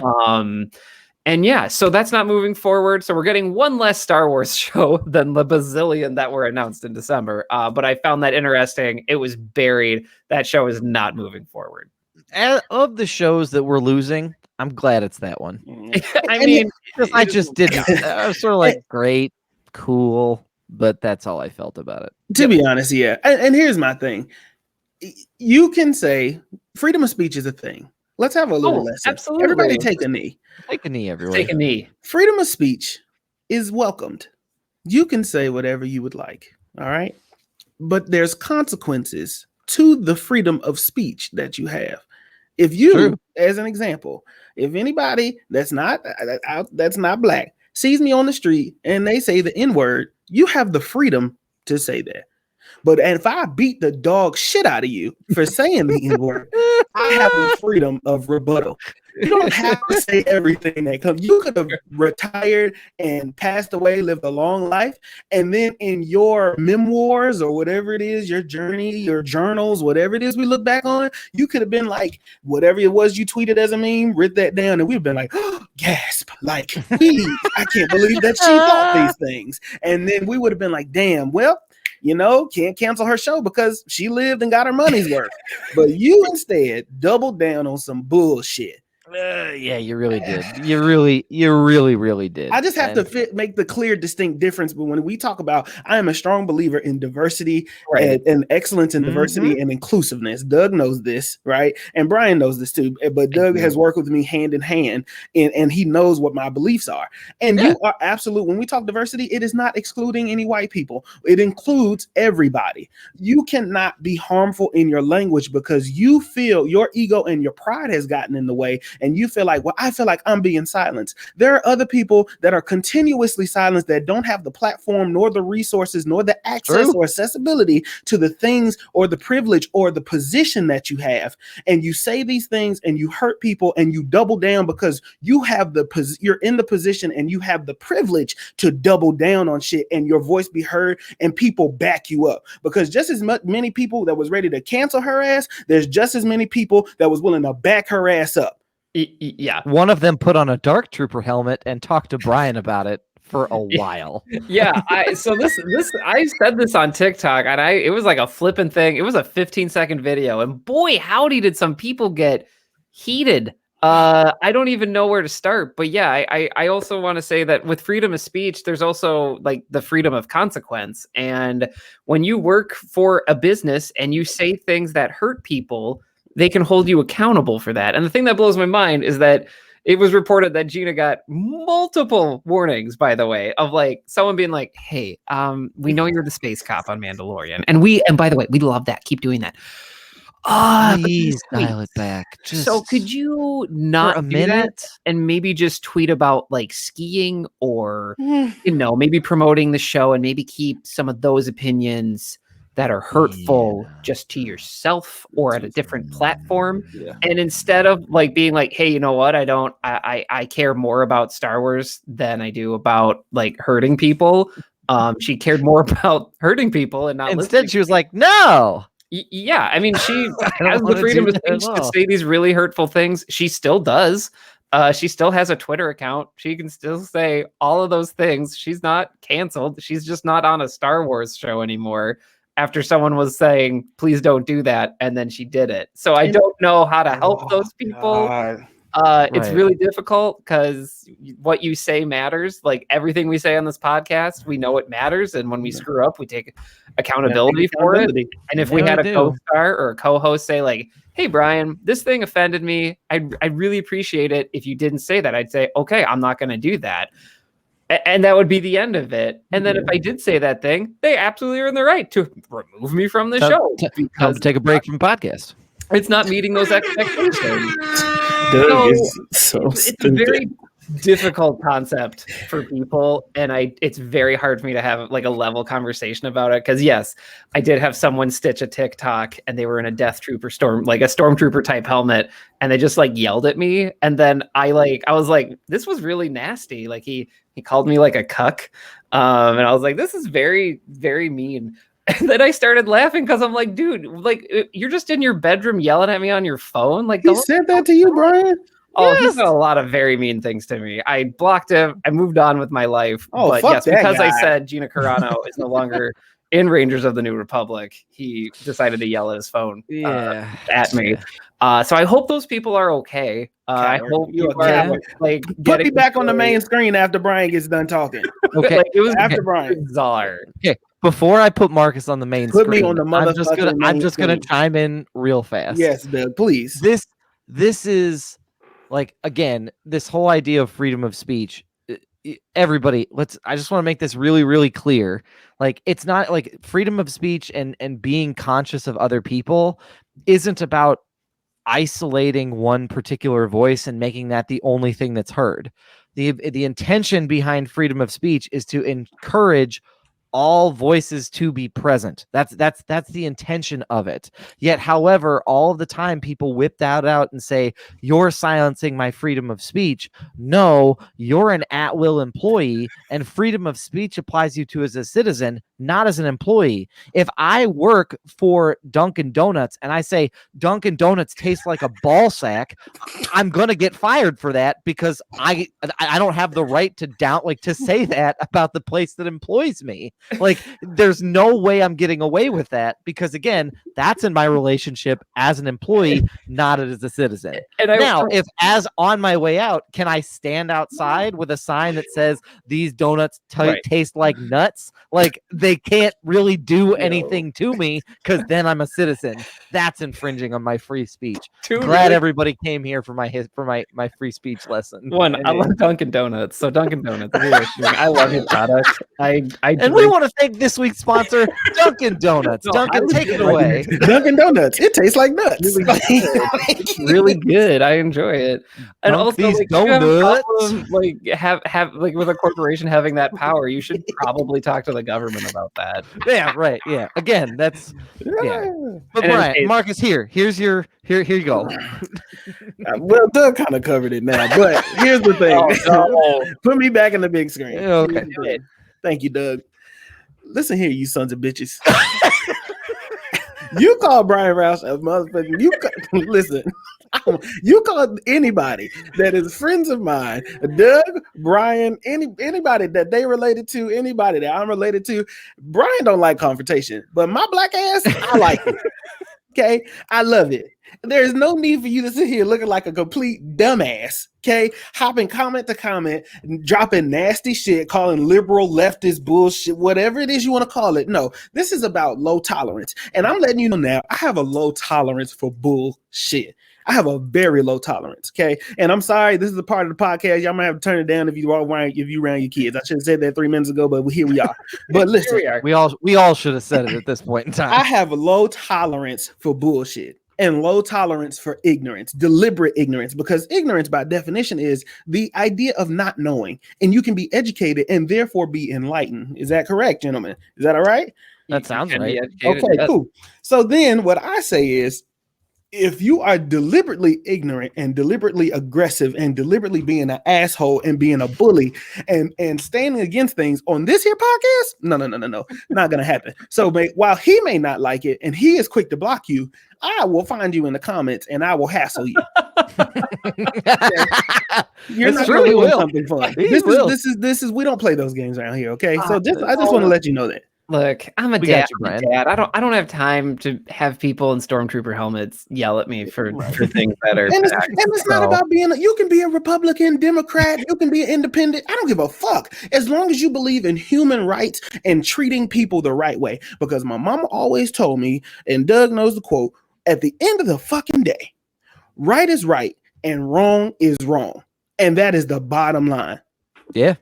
And so that's not moving forward. So we're getting one less Star Wars show than the bazillion that were announced in December. But I found that interesting. It was buried. That show is not moving forward. Of the shows that we're losing, I'm glad it's that one. I just didn't. I was sort of like, great, cool, but that's all I felt about it. To be honest, yeah. And here's my thing. You can say freedom of speech is a thing. Let's have a little lesson. Absolutely. Everybody take a knee. Take a knee, everyone. Take a knee. Freedom of speech is welcomed. You can say whatever you would like. All right. But there's consequences to the freedom of speech that you have. If you, as an example, if anybody that's not black sees me on the street and they say the N-word, you have the freedom to say that. But if I beat the dog shit out of you for saying the N-word, I have the freedom of rebuttal. You don't have to say everything that comes. You could have retired and passed away, lived a long life, and then in your memoirs or whatever it is, your journey, your journals, whatever it is we look back on, you could have been like, whatever it was you tweeted as a meme, writ that down, and we've been like, oh, gasp, like, I can't believe that she thought these things. And then we would have been like, damn, well, can't cancel her show because she lived and got her money's worth. But you instead doubled down on some bullshit. Yeah, you really did. You really did. I just have to make the clear, distinct difference. But when we talk about, I am a strong believer in diversity and excellence in diversity and inclusiveness. Doug knows this, right? And Brian knows this too. But Doug has worked with me hand in hand, and he knows what my beliefs are. And you are absolute. When we talk diversity, it is not excluding any white people. It includes everybody. You cannot be harmful in your language because you feel your ego and your pride has gotten in the way. And you feel like, well, I feel like I'm being silenced. There are other people that are continuously silenced that don't have the platform, nor the resources, nor the access or accessibility to the things or the privilege or the position that you have. And you say these things and you hurt people and you double down because you have you're in the position and you have the privilege to double down on shit and your voice be heard and people back you up. Because just as many people that was ready to cancel her ass, there's just as many people that was willing to back her ass up. Yeah. One of them put on a Dark Trooper helmet and talked to Brian about it for a while. Yeah. I said this on TikTok, and it was like a flipping thing. It was a 15-second video, and boy, howdy did some people get heated. I don't even know where to start, but yeah, I also want to say that with freedom of speech, there's also like the freedom of consequence. And when you work for a business and you say things that hurt people, they can hold you accountable for that. And the thing that blows my mind is that it was reported that Gina got multiple warnings, by the way, of like someone being like, hey, we know you're the space cop on Mandalorian. And by the way, we love that. Keep doing that. Please dial it back. So could you not for a minute and maybe just tweet about like skiing or, maybe promoting the show and maybe keep some of those opinions that are hurtful just to yourself or at a different platform. Yeah. And instead of like being like, hey, you know what? I care more about Star Wars than I do about like hurting people. She cared more about hurting people and not instead she was like, no. Yeah. I mean, she has the freedom of speech to say these really hurtful things. She still does. She still has a Twitter account. She can still say all of those things. She's not canceled. She's just not on a Star Wars show anymore. After someone was saying, please don't do that. And then she did it. So I don't know how to help those people. It's really difficult because what you say matters. Like everything we say on this podcast, we know it matters. And when we screw up, we take accountability for it. And if we had a co-star or a co-host say like, hey, Brian, this thing offended me. I'd really appreciate it if you didn't say that. I'd say, okay, I'm not going to do that. And that would be the end of it. And then if I did say that thing, they absolutely are in the right to remove me from the show. Time to take a break from podcast. It's not meeting those expectations. It's a very difficult concept for people. And it's very hard for me to have like a level conversation about it. Because yes, I did have someone stitch a TikTok and they were in a Death Trooper like a Stormtrooper type helmet. And they just like yelled at me. And then I was like, this was really nasty. Like he called me like a cuck. And I was like, this is very, very mean. And then I started laughing because I'm like, dude, like you're just in your bedroom yelling at me on your phone. Like he said that to you, Brian? Oh, yes. He said a lot of very mean things to me. I blocked him. I moved on with my life. Oh, but yes, because guy. I said Gina Carano is no longer in Rangers of the New Republic, he decided to yell at his phone at me. So I hope those people are okay. I hope you are like put me back on the main screen after Brian gets done talking. Okay, like, it was after Brian. Bizarre. Okay. Before I put Marcus on the main screen, me on the I'm just gonna chime in real fast. Yes, Doug, please. This is like, again, this whole idea of freedom of speech. Everybody, I just want to make this really, really clear. Like, it's not like freedom of speech and being conscious of other people isn't about isolating one particular voice and making that the only thing that's heard. The intention behind freedom of speech is to encourage all voices to be present. That's the intention of it. Yet, however, all of the time people whip that out and say, you're silencing my freedom of speech. No, you're an at-will employee, and freedom of speech applies you to as a citizen, not as an employee. If I work for Dunkin' Donuts and I say Dunkin' Donuts tastes like a ball sack, I'm gonna get fired for that because I don't have the right to say that about the place that employs me. Like, there's no way I'm getting away with that because, again, that's in my relationship as an employee, not as a citizen. And if as on my way out, can I stand outside with a sign that says these donuts taste like nuts? Like, they can't really do anything to me because then I'm a citizen. That's infringing on my free speech. Glad everybody came here for my free speech lesson. I love Dunkin' Donuts. So Dunkin' Donuts, I love your product. And we want to thank this week's sponsor, Dunkin' Donuts. Dunkin', take it away. Dunkin' Donuts. It tastes like nuts. It's really good. I enjoy it. And also, these donuts. Have with a corporation having that power, you should probably talk to the government about that. Yeah, right. Yeah. Again, that's But Brian, Marcus, here you go. Well, Doug kind of covered it now, but here's the thing. Put me back in the big screen. Okay. Thank you, Doug. Listen here, you sons of bitches. You call Brian Roush a motherfucker. Listen. You call anybody that is friends of mine, Doug, Brian, anybody that they related to, anybody that I'm related to. Brian don't like confrontation, but my black ass, I like it. Okay, I love it. There's no need for you to sit here looking like a complete dumbass. Okay, hopping comment to comment, dropping nasty shit, calling liberal leftist bullshit, whatever it is you want to call it. No, this is about low tolerance, and I'm letting you know now. I have a low tolerance for bullshit. I have a very low tolerance. Okay, and I'm sorry, this is a part of the podcast. Y'all might have to turn it down if you around your kids. I should have said that 3 minutes ago, but here we are. But listen, we all should have said it at this point in time. I have a low tolerance for bullshit and low tolerance for ignorance, deliberate ignorance, because ignorance by definition is the idea of not knowing, and you can be educated and therefore be enlightened. Is that correct, gentlemen? Is that all right? That sounds right. Okay, cool. So then what I say is, if you are deliberately ignorant and deliberately aggressive and deliberately being an asshole and being a bully and standing against things on this here podcast, no, not gonna happen. So while he may not like it and he is quick to block you, I will find you in the comments and I will hassle you. You're not really doing something fun. This is we don't play those games around here. Okay, so I just want to let you know that. Look, I'm a dad. I don't have time to have people in stormtrooper helmets yell at me for things that are. And it's not about being. You can be a Republican, Democrat. You can be an independent. I don't give a fuck as long as you believe in human rights and treating people the right way. Because my mama always told me, and Doug knows the quote: "At the end of the fucking day, right is right and wrong is wrong, and that is the bottom line." Yeah,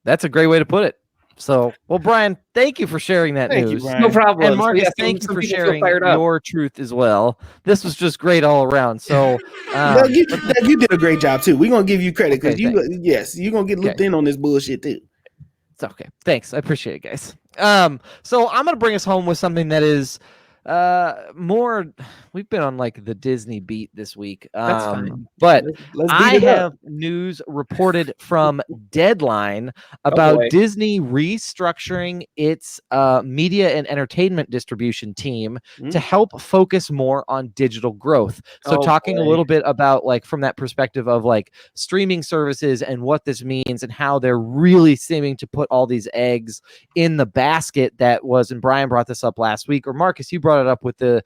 that's a great way to put it. So, well, Brian, thank you for sharing that news. You, no problem. And Marcus, thank you for sharing your truth as well. This was just great all around. So, Doug, you did a great job too. We're gonna give you credit because you're gonna get looped in on this bullshit too. It's okay. Thanks. I appreciate it, guys. So I'm gonna bring us home with something that is more. We've been on like the Disney beat this week. That's fine. But I have news reported from Deadline about Disney restructuring its media and entertainment distribution team to help focus more on digital growth. So talking a little bit about like from that perspective of like streaming services and what this means and how they're really seeming to put all these eggs in the basket that was, and Brian brought this up last week, or Marcus, you brought it up with the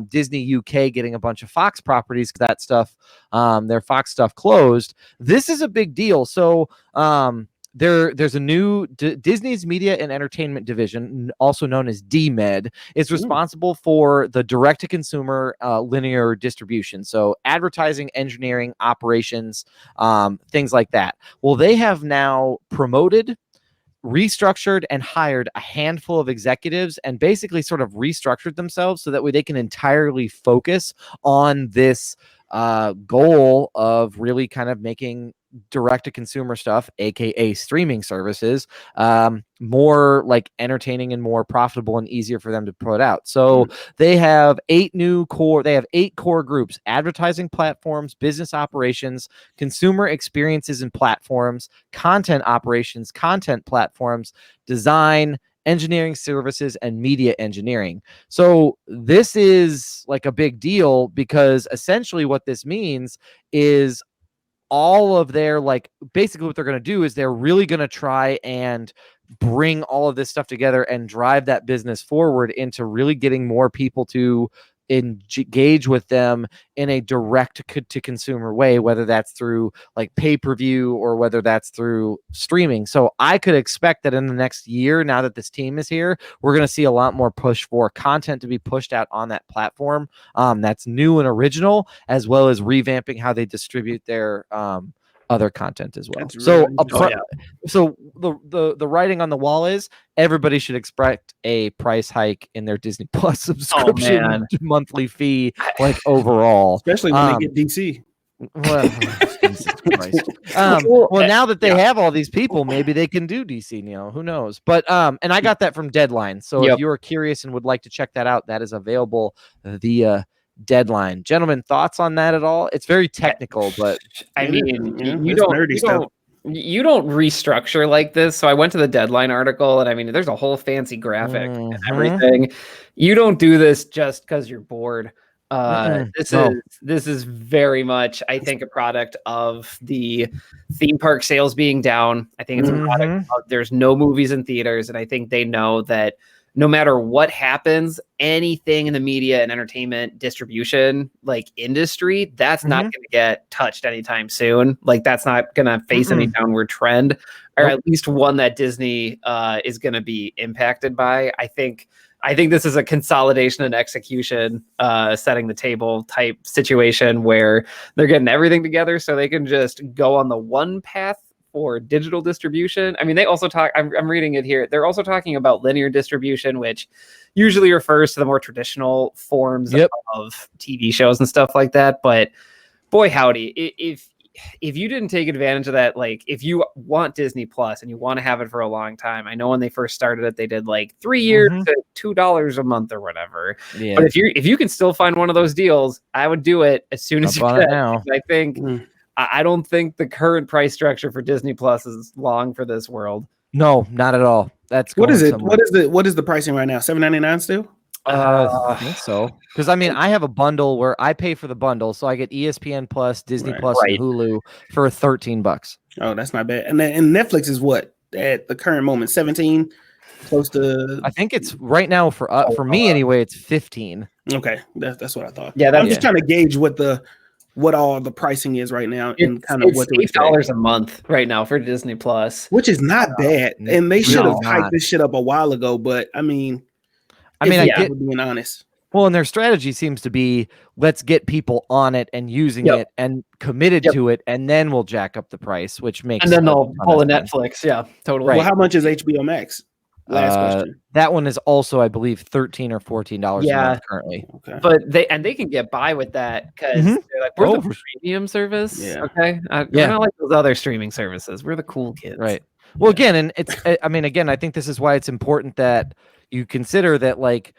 Disney UK getting a bunch of Fox properties, that stuff, their Fox stuff closed. This is a big deal. So there's a new Disney's Media and Entertainment Division, also known as DMED, is responsible for the direct-to-consumer linear distribution. So advertising, engineering, operations, things like that. Well, they have now promoted, restructured, and hired a handful of executives and basically sort of restructured themselves so that way they can entirely focus on this goal of really kind of making direct-to-consumer stuff, aka streaming services, more like entertaining and more profitable and easier for them to put out. So they have 8 core groups: advertising platforms, business operations, consumer experiences and platforms, content operations, content platforms, design, engineering services, and media engineering. So this is like a big deal because essentially what this means is all of their, like, basically what they're going to do is they're really going to try and bring all of this stuff together and drive that business forward into really getting more people to engage with them in a direct to consumer way, whether that's through like pay-per-view or whether that's through streaming. So I could expect that in the next year, now that this team is here, we're going to see a lot more push for content to be pushed out on that platform that's new and original, as well as revamping how they distribute their other content as well. So the writing on the wall is everybody should expect a price hike in their Disney Plus subscription monthly fee, like overall, especially when they get DC. Well, Jesus Christ. Well, now that they have all these people, maybe they can do DC, you know, who knows? But and I got that from Deadline. So if you're curious and would like to check that out, that is available via Deadline. Gentlemen, thoughts on that at all? It's very technical, but I mean, you don't restructure like this. So I went to the Deadline article, and I mean, there's a whole fancy graphic and everything. You don't do this just because you're bored. This is very much, I think, a product of the theme park sales being down. I think it's a product of there's no movies in theaters, and I think they know that no matter what happens, anything in the media and entertainment distribution like industry, that's not going to get touched anytime soon. Like that's not going to face any downward trend, or at least one that Disney is going to be impacted by. I think this is a consolidation and execution, setting the table type situation where they're getting everything together so they can just go on the one path for digital distribution. I mean, they also talk, I'm reading it here. They're also talking about linear distribution, which usually refers to the more traditional forms of TV shows and stuff like that. But boy, howdy, if you didn't take advantage of that, like if you want Disney Plus and you want to have it for a long time, I know when they first started it, they did like 3 years to $2 a month or whatever. Yeah. But if you can still find one of those deals, I would do it as soon as you can. Now. I think I don't think the current price structure for Disney Plus is long for this world. No, not at all. That's what is it? Somewhere. What is the pricing right now? $7.99 still? I think so. Because I mean, I have a bundle where I pay for the bundle, so I get ESPN Plus, Disney Plus, and Hulu for $13. Oh, that's not bad. And Netflix is what at the current moment? 17, close to. I think it's right now for me anyway. It's 15. Okay, that's what I thought. Yeah, I'm just trying to gauge what all the pricing is right now and kind of what $8 a month right now for Disney Plus, which is not bad. And they should have hyped this shit up a while ago. But I mean, I get being honest. Well, and their strategy seems to be let's get people on it and using it and committed to it, and then we'll jack up the price, which makes and then they'll pull a Netflix. Yeah, totally. Well, how much is HBO Max? Last question. That one is also, I believe, $13 or $14 a month currently. Okay. But they can get by with that because they're like, we're the premium service. Yeah. Okay. We're not like those other streaming services. We're the cool kids. Right. Well, again, and it's, I mean, again, I think this is why it's important that you consider that, like,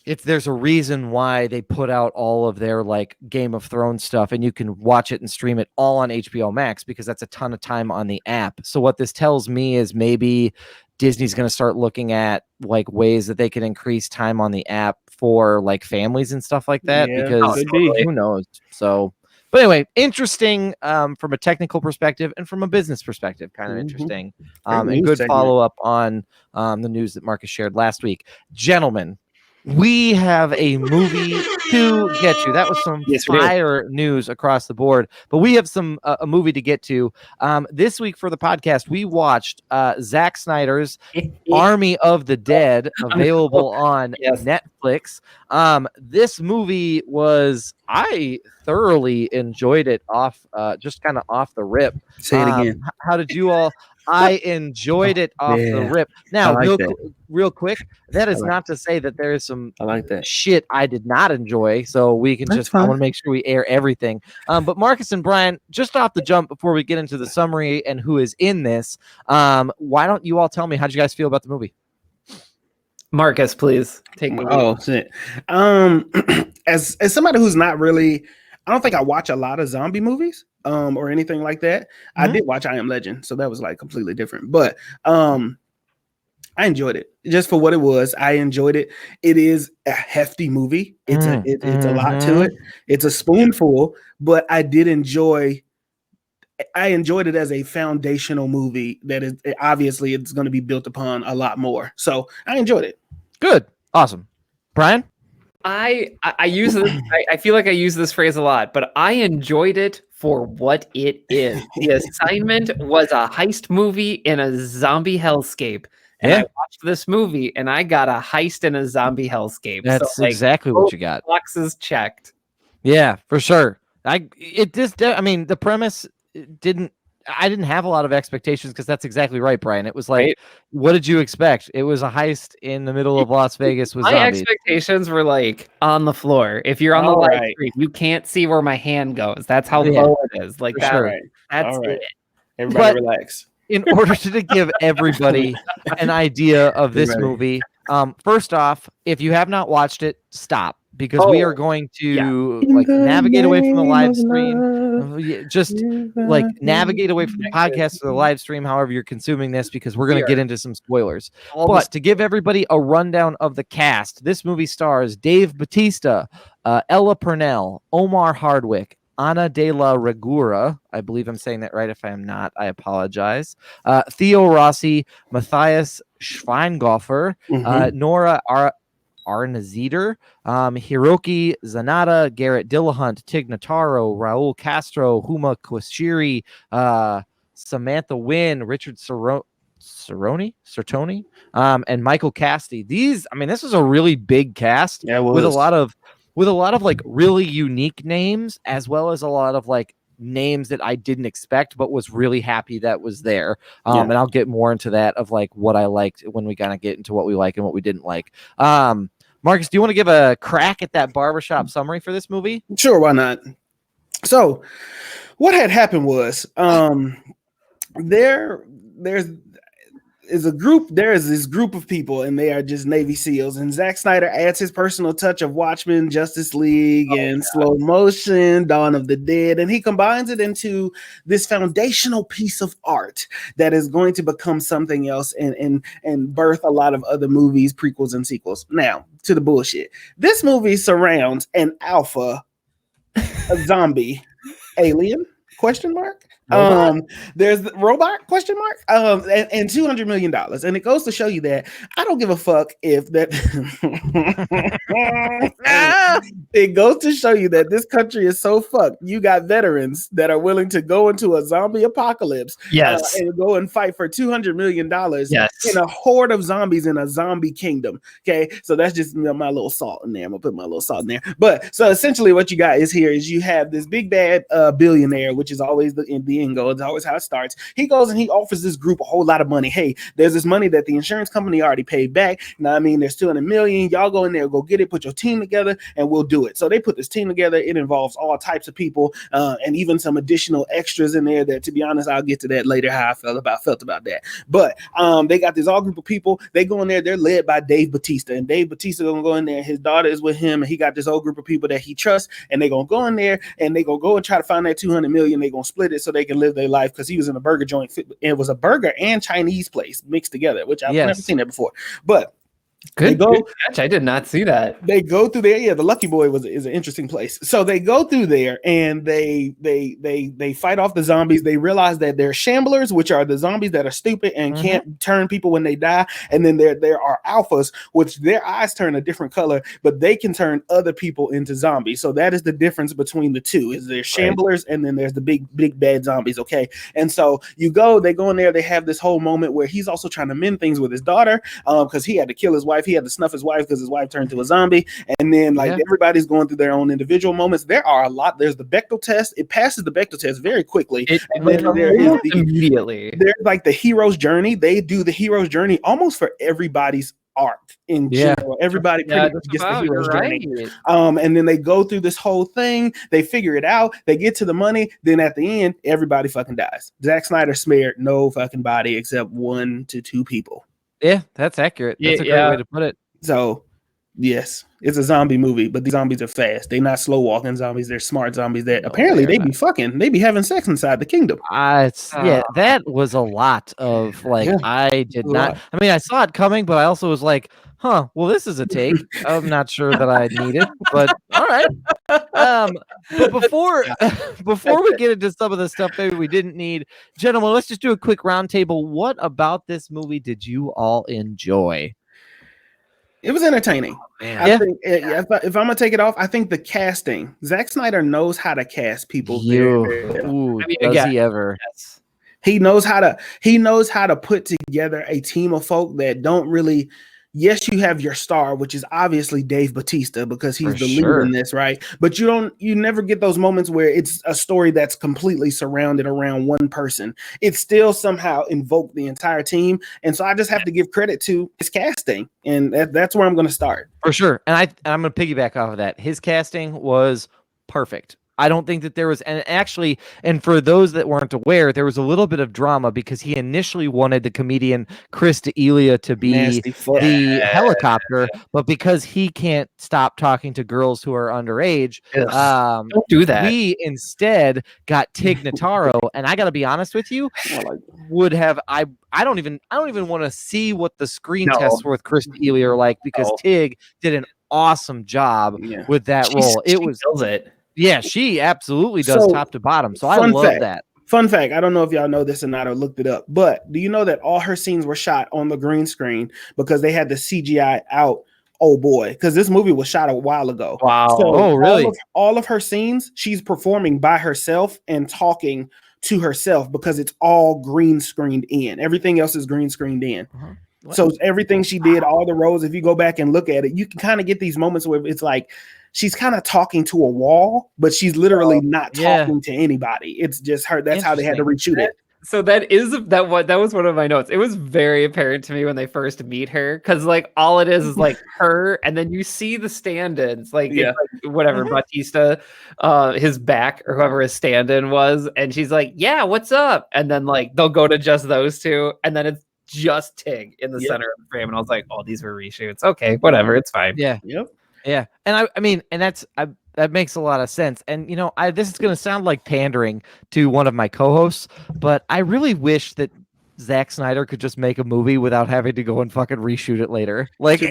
if there's a reason why they put out all of their like Game of Thrones stuff and you can watch it and stream it all on HBO Max, because that's a ton of time on the app. So what this tells me is maybe Disney's going to start looking at like ways that they can increase time on the app for like families and stuff like that, because who knows? So, but anyway, interesting from a technical perspective and from a business perspective, kind of interesting. And good follow up on the news that Marcus shared last week. Gentlemen, we have a movie to get to. That was some fire news across the board, but we have a movie to get to. This week for the podcast, we watched Zack Snyder's Army of the Dead, available on Netflix. This movie I thoroughly enjoyed it just kind of off the rip. Say it again. How did you all? I enjoyed it off the rip. Now, real quick, that is not to say that there is some shit I did not enjoy. So we can I want to make sure we air everything. But Marcus and Brian, just off the jump, before we get into the summary and who is in this, why don't you all tell me, how did you guys feel about the movie? Marcus, please take the lead. Oh shit. As somebody who's not really, I don't think I watch a lot of zombie movies. Or anything like that. I did watch I Am Legend, so that was like completely different. But I enjoyed it just for what it was. I enjoyed it. It is a hefty movie. It's a lot to it. It's a spoonful, but I enjoyed it as a foundational movie that is obviously it's going to be built upon a lot more. So I enjoyed it. Good, awesome, Brian. I use this. I feel like I use this phrase a lot, but I enjoyed it for what it is. The assignment was a heist movie in a zombie hellscape. And I watched this movie and I got a heist in a zombie hellscape. That's exactly what you got. Boxes checked. Yeah, for sure. The premise I didn't have a lot of expectations, because that's exactly right, Brian. It was like, what did you expect? It was a heist in the middle of Las Vegas with zombies. My expectations were like on the floor. If you're on the live stream, you can't see where my hand goes. That's how low it is. Like that. Sure. That's it. Everybody relax. In order to give everybody an idea of this movie, first off, if you have not watched it, stop. because we are going to like navigate away from the live stream. Just like navigate away from the podcast or the live stream, however you're consuming this, because we're going to get into some spoilers. But to give everybody a rundown of the cast, this movie stars Dave Bautista, Ella Purnell, Omar Hardwick, Ana de la Reguera, I believe I'm saying that right. If I am not, I apologize. Theo Rossi, Matthias Schweinghofer, Nora Arnazeder, Hiroki Zanata, Garrett Dillahunt, Tig Notaro, Raul Castro, Huma Kwashiri, Samantha Wynn, Richard Sertoni, and Michael Cassidy. This is a really big cast with a lot of like really unique names, as well as a lot of like names that I didn't expect, but was really happy that was there. And I'll get more into that of like what I liked when we kind of get into what we like and what we didn't like. Marcus, do you want to give a crack at that barbershop summary for this movie? Sure, why not? So what had happened was there is this group of people, and they are just Navy SEALs, and Zack Snyder adds his personal touch of Watchmen, Justice League, and Slow Motion, Dawn of the Dead, and he combines it into this foundational piece of art that is going to become something else and birth a lot of other movies, prequels, and sequels. Now, to the bullshit. This movie surrounds an alpha, a zombie, alien, ? There's the robot ? And $200 million. And it goes to show you that I don't give a fuck if that it goes to show you that this country is so fucked. You got veterans that are willing to go into a zombie apocalypse and go and fight for $200 million in a horde of zombies in a zombie kingdom. Okay, so that's just my little salt in there. I'm gonna put my little salt in there. But so essentially what you got is you have this big bad billionaire, which is always the end goal. It's always how it starts. He goes and he offers this group a whole lot of money. Hey, there's this money that the insurance company already paid back. Now, I mean, there's $200 million. Y'all go in there, go get it, put your team together, and we'll do it. So they put this team together. It involves all types of people, and even some additional extras in there that, to be honest, I'll get to that later, how I felt about that. But they got this all group of people. They go in there. They're led by Dave Bautista, and Dave Bautista gonna go in there. His daughter is with him, and he got this whole group of people that he trusts, and they gonna go in there, and they gonna go and try to find that $200 million. They gonna split it so they can live their life, because he was in a burger joint. It was a burger and Chinese place mixed together, which I've never seen that before. But good catch. I did not see that. They go through there. Yeah, the Lucky Boy is an interesting place. So they go through there and they fight off the zombies. They realize that they're shamblers, which are the zombies that are stupid and can't turn people when they die. And then there are alphas, which their eyes turn a different color, but they can turn other people into zombies. So that is the difference between the two. Is there's shamblers and then there's the big bad zombies. Okay, and so they go in there. They have this whole moment where he's also trying to mend things with his daughter, because he had to kill his wife. He had to snuff his wife because his wife turned to a zombie. And then everybody's going through their own individual moments. There are a lot. There's the Bechdel test. It passes the Bechdel test very quickly. Immediately. There's like the hero's journey. They do the hero's journey almost for everybody's arc in general. Everybody pretty much gets the hero's journey. And then they go through this whole thing. They figure it out. They get to the money. Then at the end, everybody fucking dies. Zack Snyder spared no fucking body except 1 to 2 people. Yeah, that's accurate. That's a great way to put it. So, yes, it's a zombie movie, but these zombies are fast. They're not slow walking zombies. They're smart zombies that apparently they be having sex inside the kingdom. That was a lot of I did not. I mean, I saw it coming, but I also was like, well, this is a take. I'm not sure that I need it, but all right. But before we get into some of the stuff maybe we didn't need, gentlemen, let's just do a quick roundtable. What about this movie did you all enjoy? It was entertaining. I think if I'm gonna take it off, I think the casting. Zack Snyder knows how to cast people. Does he ever? Yes. He knows how to put together a team of folk that don't really. Yes, you have your star, which is obviously Dave Bautista because he's the lead in this, right? But you never get those moments where it's a story that's completely surrounded around one person. It still somehow invoked the entire team. And so I just have to give credit to his casting. And that's where I'm going to start. For sure. And I'm going to piggyback off of that. His casting was perfect. I don't think that there was, and for those that weren't aware, there was a little bit of drama because he initially wanted the comedian Chris D'Elia to be the helicopter, but because he can't stop talking to girls who are underage, don't do that. We instead got Tig Notaro, and I got to be honest with you, I don't even want to see what the screen tests with Chris D'Elia are like, because Tig did an awesome job with that role. It was it. Yeah, she absolutely does top to bottom. So I love that. Fun fact, I don't know if y'all know this or not or looked it up, but do you know that all her scenes were shot on the green screen because they had the CGI out? Oh boy, because this movie was shot a while ago. Wow. So really? All of her scenes, she's performing by herself and talking to herself because it's all green screened in. Everything else is green screened in. So everything she did, all the roles, if you go back and look at it, you can kind of get these moments where it's like she's kind of talking to a wall, but she's literally not talking to anybody. It's just her. That's how they had to reshoot it. So that was one of my notes. It was very apparent to me when they first meet her, because like all it is like her, and then you see the stand-ins, like, it's like whatever Bautista, his back or whoever his stand-in was, and she's like, "Yeah, what's up?" And then like they'll go to just those two, and then it's just Tig in the center of the frame, and I was like, "Oh, these were reshoots. Okay, whatever, it's fine." Yeah. Yeah. And I mean, and that makes a lot of sense. And, this is going to sound like pandering to one of my co-hosts, but I really wish that Zack Snyder could just make a movie without having to go and fucking reshoot it later. Like,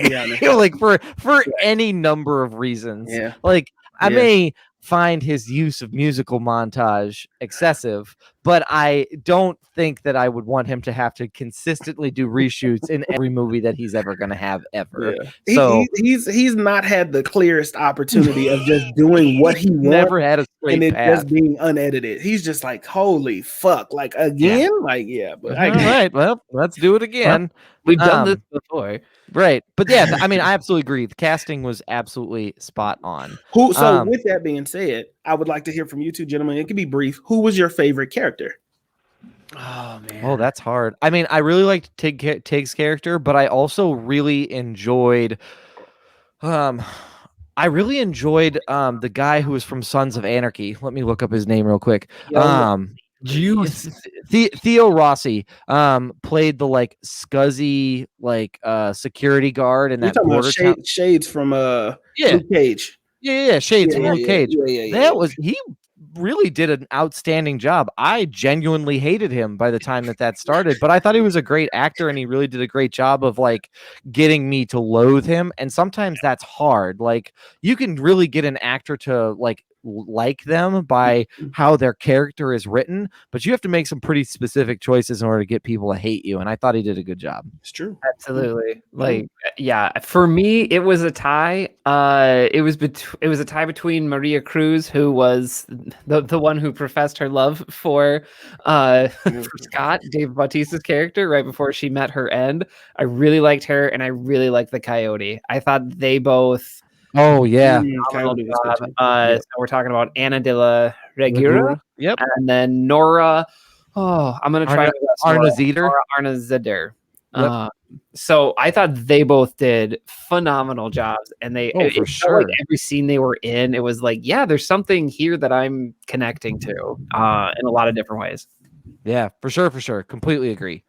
like for any number of reasons. Yeah. Like, I may find his use of musical montage excessive, but I don't think that I would want him to have to consistently do reshoots in every movie that he's ever going to have ever. Yeah. So he's not had the clearest opportunity of just doing what he wants. Never had a straight path. Just being unedited. He's just like, holy fuck, like again, But all right, well, let's do it again. We've done this before. Right. But yeah, I mean, I absolutely agree. The casting was absolutely spot on. So with that being said, I would like to hear from you two gentlemen. It can be brief. Who was your favorite character? Oh man. Oh, that's hard. I mean, I really liked Tig's character, but I also really enjoyed the guy who was from Sons of Anarchy. Let me look up his name real quick. Theo Rossi played the like scuzzy security guard in that border town. Shades from Luke Cage. Shades from Luke Cage. He really did an outstanding job. I genuinely hated him by the time that started, but I thought he was a great actor, and he really did a great job of like getting me to loathe him. And sometimes that's hard. Like, you can really get an actor to like them by how their character is written, but you have to make some pretty specific choices in order to get people to hate you. And I thought he did a good job. It's true. Absolutely. For me, it was a tie. It was a tie between Maria Cruz, who was the one who professed her love for Scott, Dave Bautista's character, right before she met her end. I really liked her, and I really liked the Coyote. I thought they both. Oh yeah. So we're talking about Ana de la Reguera. Yep. And then Nora. Oh, I'm gonna try Arna Zeder. Arna Zeder. So I thought they both did phenomenal jobs, and they for sure. Like every scene they were in, it was like, yeah, there's something here that I'm connecting to in a lot of different ways. Yeah, for sure. Completely agree.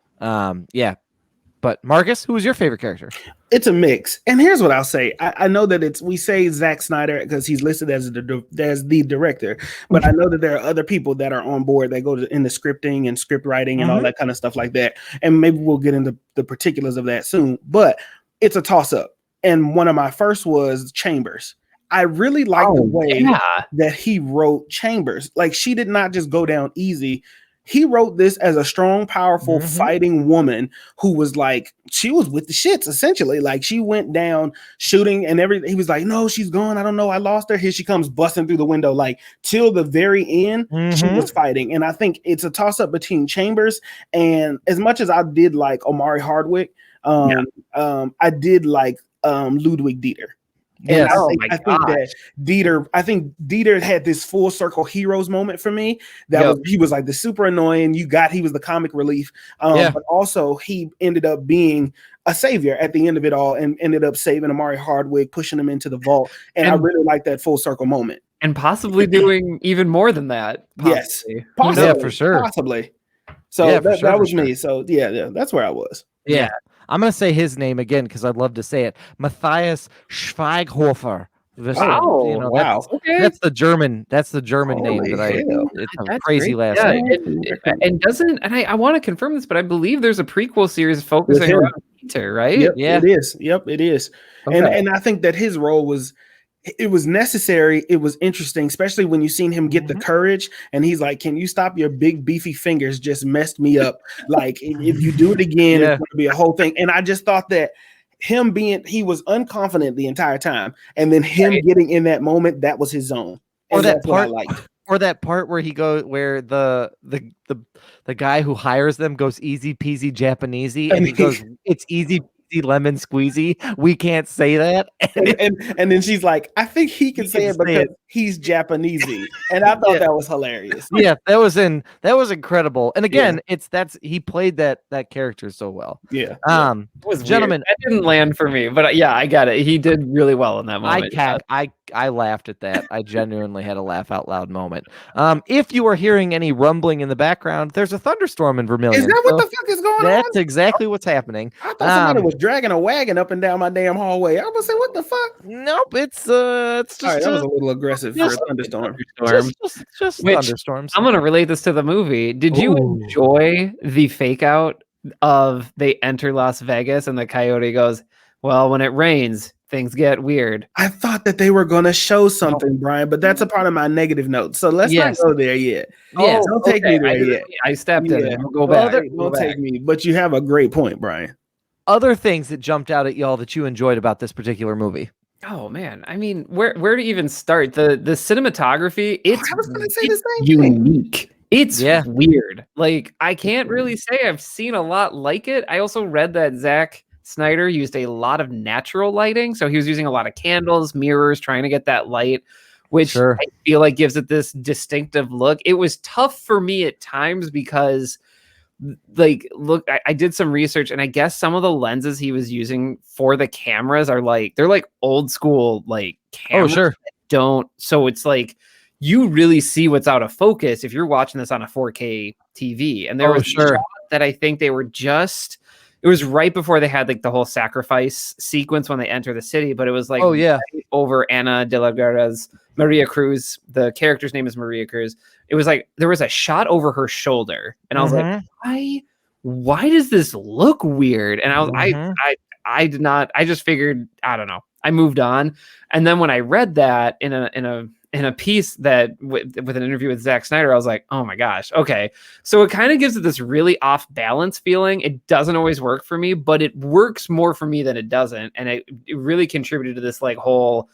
But Marcus, who was your favorite character? It's a mix. And here's what I'll say. I know that we say Zack Snyder because he's listed as the director, but I know that there are other people that are on board that go in the scripting and script writing and all that kind of stuff like that. And maybe we'll get into the particulars of that soon, but it's a toss up. And one of my first was Chambers. I really like the way that he wrote Chambers. Like, she did not just go down easy. He wrote this as a strong, powerful, fighting woman who was like, she was with the shits, essentially. Like, she went down shooting and everything. He was like, no, she's gone. I don't know. I lost her. Here she comes busting through the window. Like, till the very end, she was fighting. And I think it's a toss up between Chambers, and as much as I did like Omari Hardwick, I did like Ludwig Dieter. Yes. I think Dieter had this full circle heroes moment for me. He was like the super annoying. He was the comic relief. But also he ended up being a savior at the end of it all, and ended up saving Omari Hardwick, pushing him into the vault. And I really like that full circle moment. and possibly doing even more than that. Possibly. Yes, possibly. Yeah, for sure, possibly. So that was me. So yeah, that's where I was. Yeah. I'm gonna say his name again because I'd love to say it. Matthias Schweighofer. Wow. That's the German. That's the German name that it's a crazy last name. And doesn't I want to confirm this, but I believe there's a prequel series focusing around Peter, right? Yep, it is. Yep, it is. Okay. And I think that his role was necessary. It was interesting, especially when you seen him get the courage and he's like, "Can you stop your big beefy fingers? Just messed me up. Like if you do it again, it's going to be a whole thing." And I just thought that he was unconfident the entire time, and then him getting in that moment, that was his zone. Or that part, or that part where the guy who hires them goes easy peasy Japanesey, and he goes, "It's easy peasy lemon squeezy. We can't say that." and then she's like, "I think he can say it because he's Japanesey," and I thought that was hilarious. Yeah, that was incredible. And again, he played that character so well. Yeah. Gentlemen, that didn't land for me, but yeah, I got it. He did really well in that moment. I laughed at that. I genuinely had a laugh out loud moment. If you are hearing any rumbling in the background, there's a thunderstorm in Vermilion. Is that what the fuck is going on? That's exactly what's happening. I thought somebody was dragging a wagon up and down my damn hallway. I was saying, what the fuck? Nope, it's just all right, that was a little aggressive for a thunderstorm. Just thunderstorms. I'm gonna relate this to the movie. Did you enjoy the fake out of they enter Las Vegas and the coyote goes, "Well, when it rains, things get weird"? I thought that they were going to show something, Brian, but that's a part of my negative notes. So let's not go there yet. Yeah, don't take me there yet. I stepped in it. We'll go back. Don't take me. But you have a great point, Brian. Other things that jumped out at y'all that you enjoyed about this particular movie? Oh man, I mean, where to even start? The cinematography, it's unique. It's weird. Like, I can't really say I've seen a lot like it. I also read that Zack Snyder used a lot of natural lighting. So he was using a lot of candles, mirrors, trying to get that light, which I feel like gives it this distinctive look. It was tough for me at times because, like, look, I did some research, and I guess some of the lenses he was using for the cameras are they're like old school, like, cameras. So it's like, you really see what's out of focus if you're watching this on a 4K TV. And there was a shot that I think they were it was right before they had like the whole sacrifice sequence when they enter the city, but it was like right over Ana de la Guerra's Maria Cruz. The character's name is Maria Cruz. It was like there was a shot over her shoulder, and I was like, why does this look weird? And I was I did not. I just figured, I don't know. I moved on, and then when I read that in a piece that with an interview with Zack Snyder, I was like, oh my gosh, okay. So it kind of gives it this really off balance feeling. It doesn't always work for me, but it works more for me than it doesn't. And it really contributed to this like whole,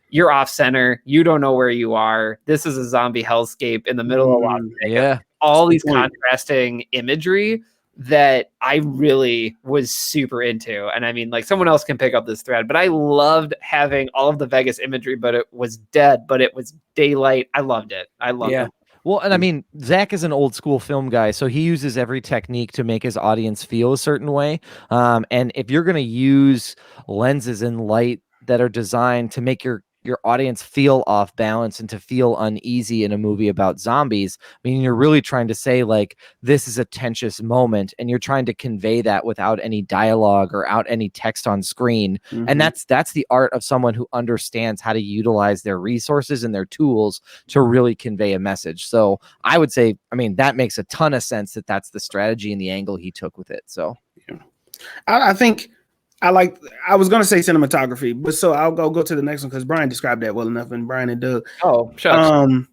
you're off center. You don't know where you are. This is a zombie hellscape in the middle of Las Vegas. Yeah. All these contrasting imagery that I really was super into. And I mean, like, someone else can pick up this thread, but I loved having all of the Vegas imagery, but it was dead, but it was daylight. I loved it. I loved it. Well, and I mean, Zack is an old school film guy, so he uses every technique to make his audience feel a certain way. And if you're going to use lenses and light that are designed to make your audience feel off balance and to feel uneasy in a movie about zombies, I mean, you're really trying to say, like, this is a tensious moment, and you're trying to convey that without any dialogue or out any text on screen. And that's the art of someone who understands how to utilize their resources and their tools to really convey a message. So I would say, I mean, that makes a ton of sense that that's the strategy and the angle he took with it. So I think I was going to say cinematography, but so I'll go to the next one because Brian described that well enough, and Brian and Doug. Oh, shucks.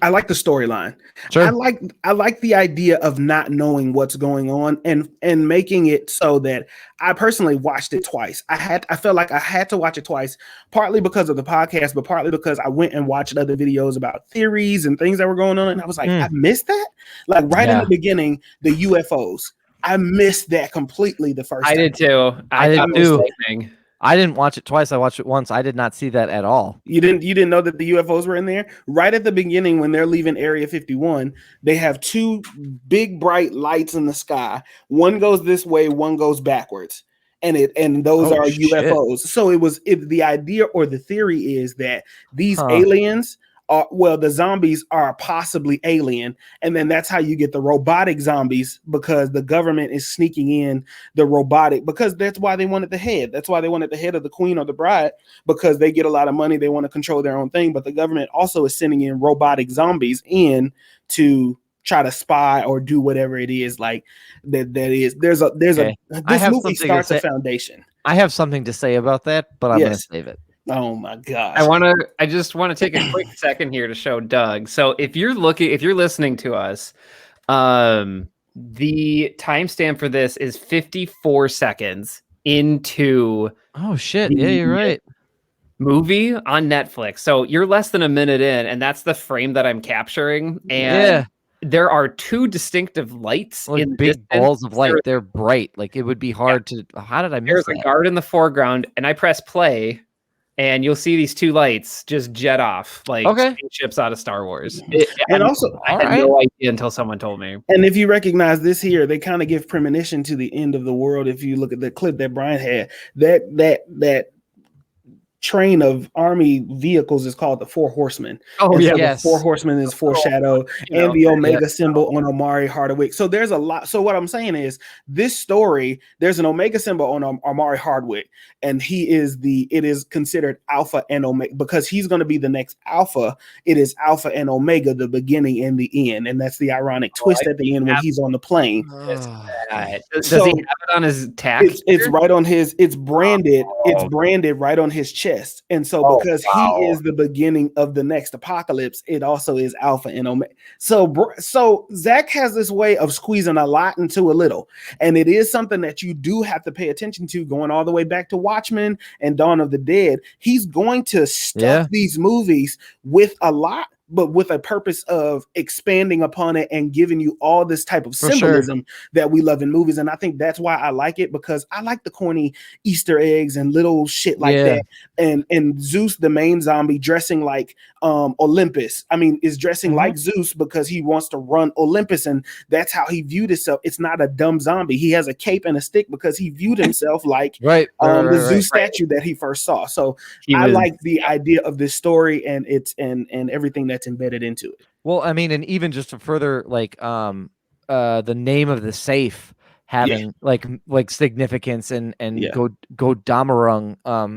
I like the storyline. Sure. I like the idea of not knowing what's going on and making it so that I personally watched it twice. I felt like I had to watch it twice, partly because of the podcast, but partly because I went and watched other videos about theories and things that were going on, and I was like, I missed that. Like in the beginning, the UFOs. I missed that completely the first time. I did too. I did too. I didn't watch it twice. I watched it once. I did not see that at all. You didn't know that the UFOs were in there? Right at the beginning when they're leaving Area 51, they have two big bright lights in the sky. One goes this way, one goes backwards. and those are UFOs. So the idea or the theory is that these aliens the zombies are possibly alien, and then that's how you get the robotic zombies, because the government is sneaking in the robotic, because that's why they wanted the head. That's why they wanted the head of the queen or the bride, because they get a lot of money. They want to control their own thing, but the government also is sending in robotic zombies in to try to spy or do whatever it is like that is. This movie starts a foundation. I have something to say about that, but I'm going to save it. Oh my gosh. I just want to take a quick second here to show Doug. So if you're listening to us, the timestamp for this is 54 seconds into Oh shit. Yeah, you're right. Movie on Netflix. So you're less than a minute in, and that's the frame that I'm capturing. And there are two distinctive lights in big balls of light. They're bright. Like it would be hard to. How did I miss that? There's a guard in the foreground, and I press play. And you'll see these two lights just jet off like spaceships out of Star Wars. I had no idea until someone told me. And if you recognize this here, they kind of give premonition to the end of the world. If you look at the clip that Brian had, that train of army vehicles is called the Four Horsemen. The Four Horsemen is foreshadowed, and the Omega symbol on Omari Hardwick. So there's a lot. So what I'm saying is, this story, there's an Omega symbol on Omari Hardwick, and it is considered Alpha and Omega because he's going to be the next Alpha. It is Alpha and Omega, the beginning and the end, and that's the ironic twist at the end when he's on the plane. Does he have it on his tack? It's right on his. It's branded. It's branded right on his chest. And so because he is the beginning of the next apocalypse, it also is Alpha and Omega. So Zack has this way of squeezing a lot into a little, and it is something that you do have to pay attention to, going all the way back to Watchmen and Dawn of the Dead. He's going to stuff these movies with a lot, but with a purpose of expanding upon it and giving you all this type of symbolism that we love in movies. And I think that's why I like it, because I like the corny Easter eggs and little shit like that. And Zeus, the main zombie, dressing like Olympus. I mean, is dressing like Zeus because he wants to run Olympus, and that's how he viewed himself. It's not a dumb zombie. He has a cape and a stick because he viewed himself like the Zeus statue that he first saw. So I like the idea of this story and and everything that's embedded into it. Well, I mean, and even just to further the name of the safe having like significance and go Damarung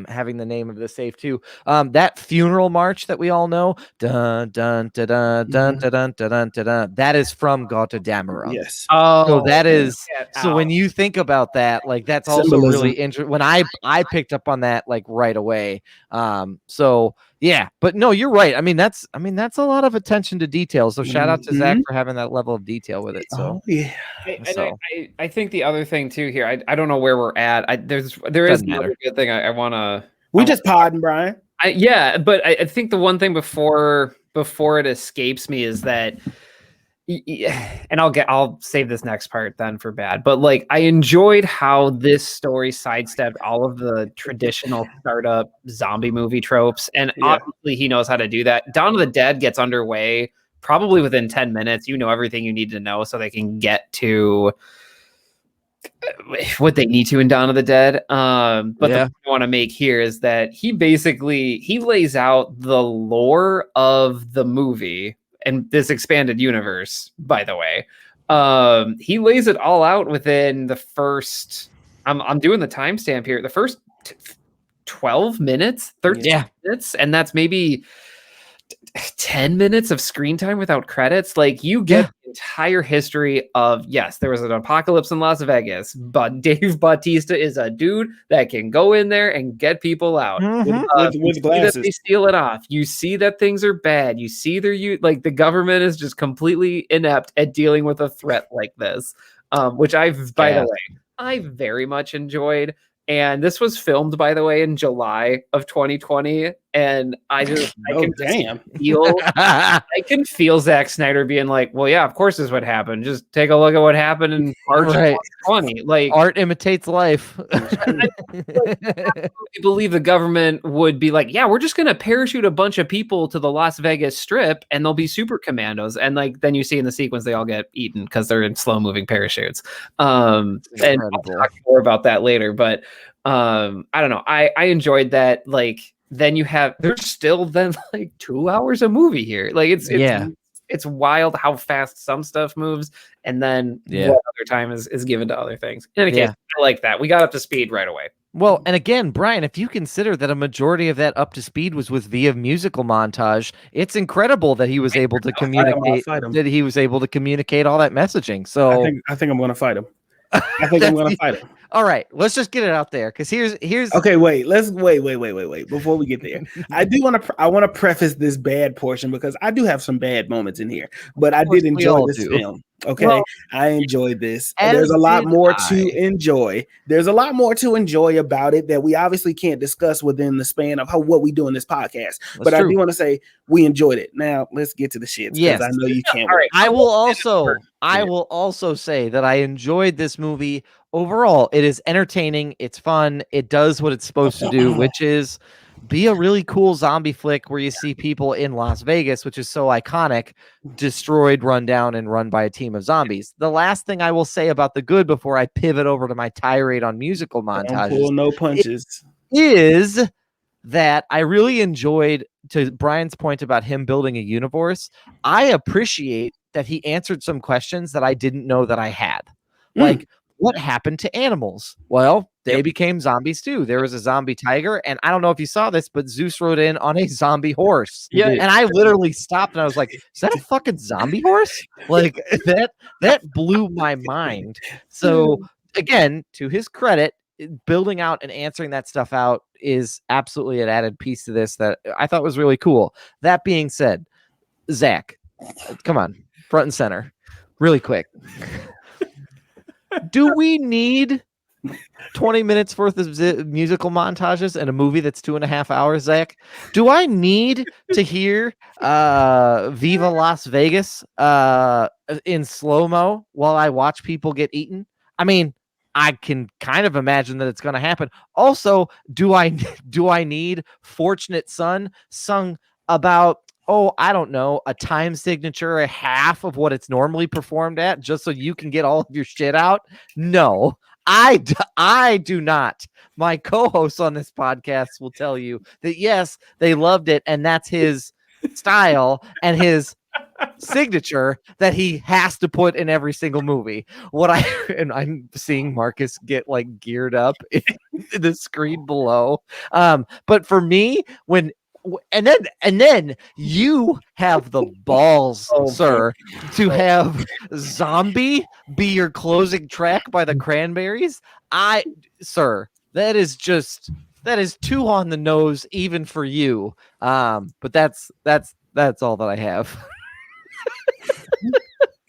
having the name of the safe too. That funeral march that we all know, dun dun dun dun dun dun dun dun, that is from Gauta Damarung. Yes. So that is so when you think about that, like that's also really interesting. When I picked up on that like right away. So yeah, but no, you're right. I mean, that's a lot of attention to detail. So shout out to Zack for having that level of detail with it. So I think the other thing too here, I don't know where we're at. There is another good thing I want to. We just podding, Brian. But I think the one thing before it escapes me is that. And I'll save this next part then for bad, but like I enjoyed how this story sidestepped all of the traditional startup zombie movie tropes, and obviously he knows how to do that. Dawn of the Dead gets underway probably within 10 minutes. You know everything you need to know so they can get to what they need to in Dawn of the Dead. But the point I want to make here is that he lays out the lore of the movie and this expanded universe, by the way. He lays it all out within the first, I'm doing the timestamp here, the first 12 minutes, 13 minutes, and that's maybe 10 minutes of screen time without credits. Like you get the entire history of, yes, there was an apocalypse in Las Vegas, but Dave Bautista is a dude that can go in there and get people out with glasses. That they steal it off. You see that things are bad. You see like the government is just completely inept at dealing with a threat like this, which by the way, I very much enjoyed. And this was filmed, by the way, in July of 2020. And I can feel Zack Snyder being like, well, yeah, of course this is what happened. Just take a look at what happened in March 2020. Like, art imitates life. I believe the government would be like, yeah, we're just going to parachute a bunch of people to the Las Vegas Strip and they'll be super commandos. And like, then you see in the sequence, they all get eaten because they're in slow moving parachutes. And I'll talk more about that later. But I don't know. I enjoyed that. Like, then there's still then like 2 hours of movie here. Like it's wild how fast some stuff moves, and then what other time is given to other things. In any case, I like that. We got up to speed right away. Well, and again, Brian, if you consider that a majority of that up to speed was via musical montage, it's incredible that he was able to communicate all that messaging. So I think I'm going to fight him. I think I'm going to fight him. All right, let's just get it out there because here's. Okay, wait. Before we get there, I want to preface this bad portion because I do have some bad moments in here, but I did enjoy this film. Okay, well, I enjoyed this. There's a lot more to enjoy. There's a lot more to enjoy about it that we obviously can't discuss within the span of what we do in this podcast. But I do want to say we enjoyed it. Now let's get to the shits. Yes, I know you can't. All right. I will also say that I enjoyed this movie. Overall, it is entertaining. It's fun. It does what it's supposed to do, which is be a really cool zombie flick where you see people in Las Vegas, which is so iconic, destroyed, run down, and run by a team of zombies. The last thing I will say about the good before I pivot over to my tirade on musical montages, pull no punches, is that I really enjoyed, to Brian's point about him building a universe, I appreciate that he answered some questions that I didn't know that I had. Like, what happened to animals? Well, they became zombies too. There was a zombie tiger, and I don't know if you saw this, but Zeus rode in on a zombie horse. Yeah, and I literally stopped and I was like, "Is that a fucking zombie horse?" Like that blew my mind. So again, to his credit, building out and answering that stuff out is absolutely an added piece to this that I thought was really cool. That being said, Zack, come on, front and center, really quick. Do we need 20 minutes worth of musical montages in a movie that's 2.5 hours, Zack? Do I need to hear Viva Las Vegas in slow-mo while I watch people get eaten? I mean, I can kind of imagine that it's going to happen. Also, do I need Fortunate Son sung about, I don't know, a time signature, a half of what it's normally performed at, just so you can get all of your shit out? No, I do not. My co-hosts on this podcast will tell you that, yes, they loved it, and that's his style and his signature that he has to put in every single movie. And I'm seeing Marcus get like geared up in the screen below. But for me, and then you have the balls, sir, to have Zombie be your closing track by the Cranberries. Sir, that is too on the nose even for you. But that's all that I have.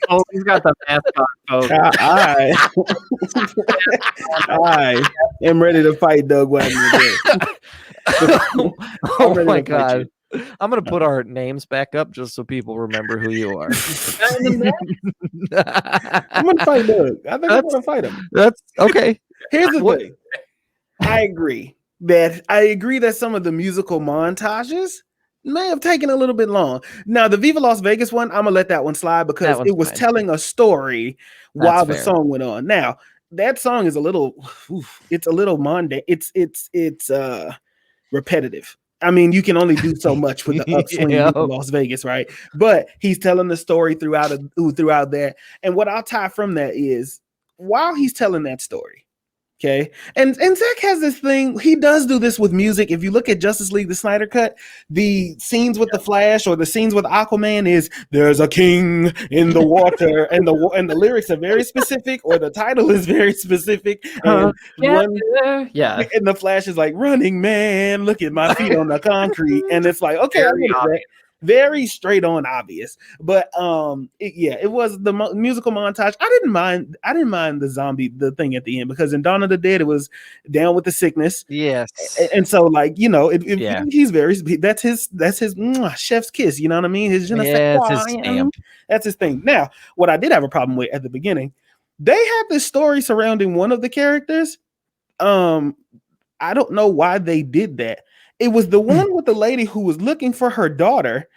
Oh, he's got the mask on, folks. I am ready to fight Doug Wagner. Oh my God. I'm going to put our names back up just so people remember who you are. I'm going to fight Doug. I think I'm going to fight him. That's okay. Here's the thing. I agree that some of the musical montages may have taken a little bit long. Now, the Viva Las Vegas one, I'm going to let that one slide because it was telling a story while the song went on. Now, that song is a little mundane. It's repetitive. I mean, you can only do so much with the upswing in Las Vegas, right? But he's telling the story throughout that. And what I'll tie from that is while he's telling that story, okay, and Zack has this thing. He does do this with music. If you look at Justice League, the Snyder cut, the scenes with the Flash or the scenes with Aquaman is "There's a king in the water," and the lyrics are very specific, or the title is very specific. And and the Flash is like, "Running man, look at my feet on the concrete," and it's like, okay, I get that. very straight on obvious. But it was the musical montage. I didn't mind the thing at the end, because in Dawn of the Dead it was down with the sickness. Yes. And so, like, he's that's his chef's kiss, you know what I mean? His stamp. That's his thing. Now, what I did have a problem with at the beginning, they had this story surrounding one of the characters. I don't know why they did that. It was the one with the lady who was looking for her daughter,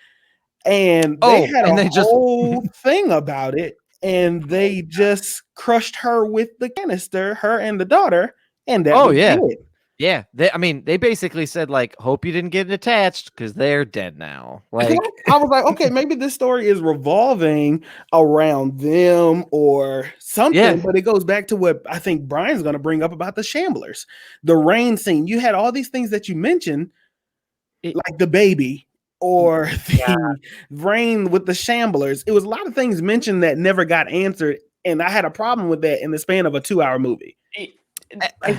and they had a whole thing about it, and they just crushed her with the canister, her and the daughter, and that was it. Yeah, they basically said, like, hope you didn't get attached because they're dead now. Like, I was like, okay, maybe this story is revolving around them or something, but it goes back to what I think Brian's going to bring up about the Shamblers, the rain scene. You had all these things that you mentioned, like the baby or the rain with the Shamblers. It was a lot of things mentioned that never got answered, and I had a problem with that in the span of a 2-hour movie. I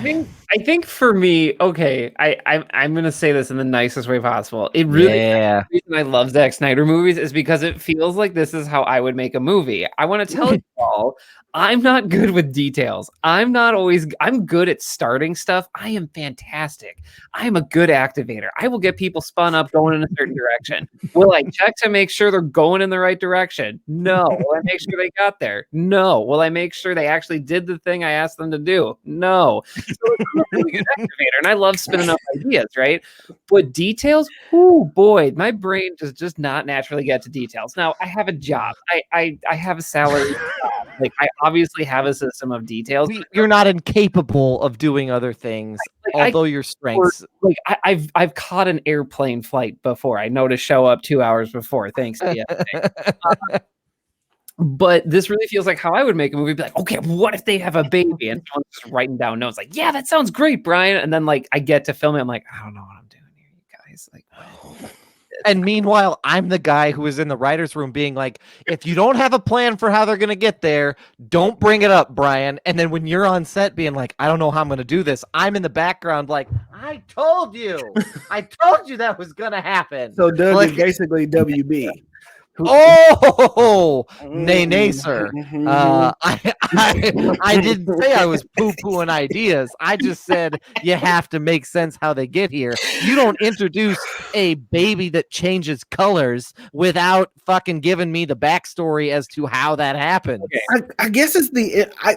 think for me, okay, I'm gonna say this in the nicest way possible. It really, the reason I love Zack Snyder movies is because it feels like this is how I would make a movie. I want to tell you all, I'm not good with details. I'm good at starting stuff. I am fantastic. I am a good activator. I will get people spun up going in a certain direction. Will I check to make sure they're going in the right direction? No. Will I make sure they got there? No. Will I make sure they actually did the thing I asked them to do? No. So I'm a really good activator, and I love spinning up ideas, right? But details, oh boy, my brain does just not naturally get to details. Now, I have a job. I have a salary. Like, I obviously have a system of details. You're not incapable of doing other things, although your strengths. I've caught an airplane flight before. I know to show up 2 hours before. Thanks. But this really feels like how I would make a movie. Be like, okay, what if they have a baby? And someone's just writing down notes like, yeah, that sounds great, Brian. And then, like, I get to film it. I'm like, I don't know what I'm doing here, you guys. Like, and meanwhile, I'm the guy who is in the writer's room being like, if you don't have a plan for how they're going to get there, don't bring it up, Brian. And then when you're on set being like, I don't know how I'm going to do this, I'm in the background like, I told you that was going to happen. So Doug is basically WB. Oh, nay, sir. I didn't say I was poo-pooing ideas. I just said you have to make sense how they get here. You don't introduce a baby that changes colors without fucking giving me the backstory as to how that happened. Okay. I guess it's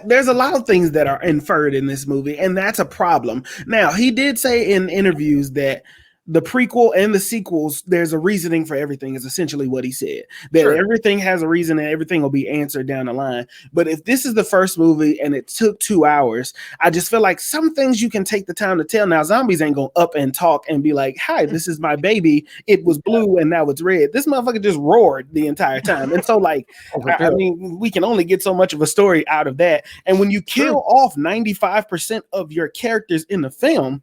there's a lot of things that are inferred in this movie, and that's a problem. Now, he did say in interviews that the prequel and the sequels, there's a reasoning for everything, is essentially what he said. That everything has a reason and everything will be answered down the line. But if this is the first movie and it took 2 hours, I just feel like some things you can take the time to tell. Now, zombies ain't going to up and talk and be like, hi, this is my baby. It was blue and now it's red. This motherfucker just roared the entire time. And so, like, I mean, we can only get so much of a story out of that. And when you kill off 95% of your characters in the film,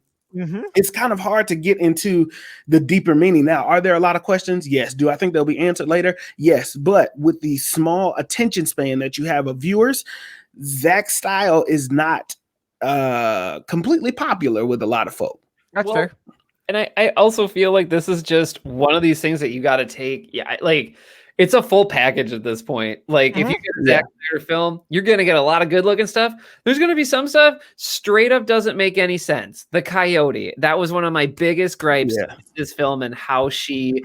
it's kind of hard to get into the deeper meaning. Now, are there a lot of questions? Yes. Do I think they'll be answered later? Yes. But with the small attention span that you have of viewers, Zack's style is not completely popular with a lot of folk. That's fair. And I also feel like this is just one of these things that you got to take. Yeah, like, it's a full package at this point. Like, if you get a Zack Snyder film, you're going to get a lot of good looking stuff. There's going to be some stuff straight up doesn't make any sense. The coyote, that was one of my biggest gripes with this film, and how she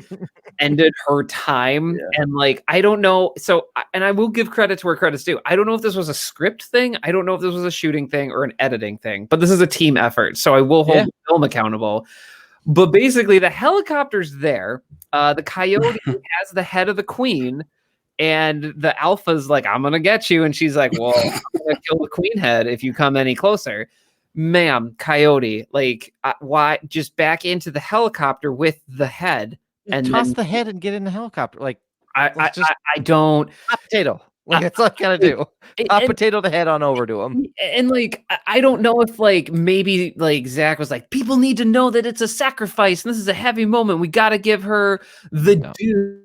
ended her time. And, like, I don't know. So, and I will give credit to where credit's due. I don't know if this was a script thing. I don't know if this was a shooting thing or an editing thing, but this is a team effort. So I will hold the film accountable. But basically, the helicopter's there. The coyote has the head of the queen, and the alpha's like, I'm going to get you. And she's like, well, I'm going to kill the queen head if you come any closer. Ma'am, coyote, like, why? Just back into the helicopter with the head. And toss the head and get in the helicopter. Like, I don't. Hot potato. Like, that's what I gotta do. Potato the head on over to him. And, like, I don't know if, like, maybe, like, Zack was like, people need to know that it's a sacrifice and this is a heavy moment. We got to give her the due.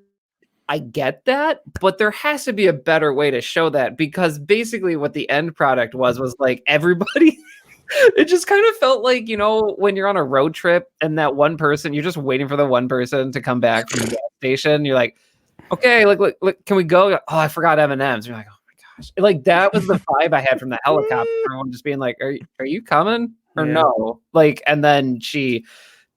I get that, but there has to be a better way to show that, because basically what the end product was like, everybody It just kind of felt like, when you're on a road trip and that one person, you're just waiting for the one person to come back from the gas station. You're like, okay, look, can we go? Oh, I forgot M&Ms. You're like, oh my gosh. Like, that was the vibe I had from the helicopter. Everyone just being like, are you coming or no? Like, and then she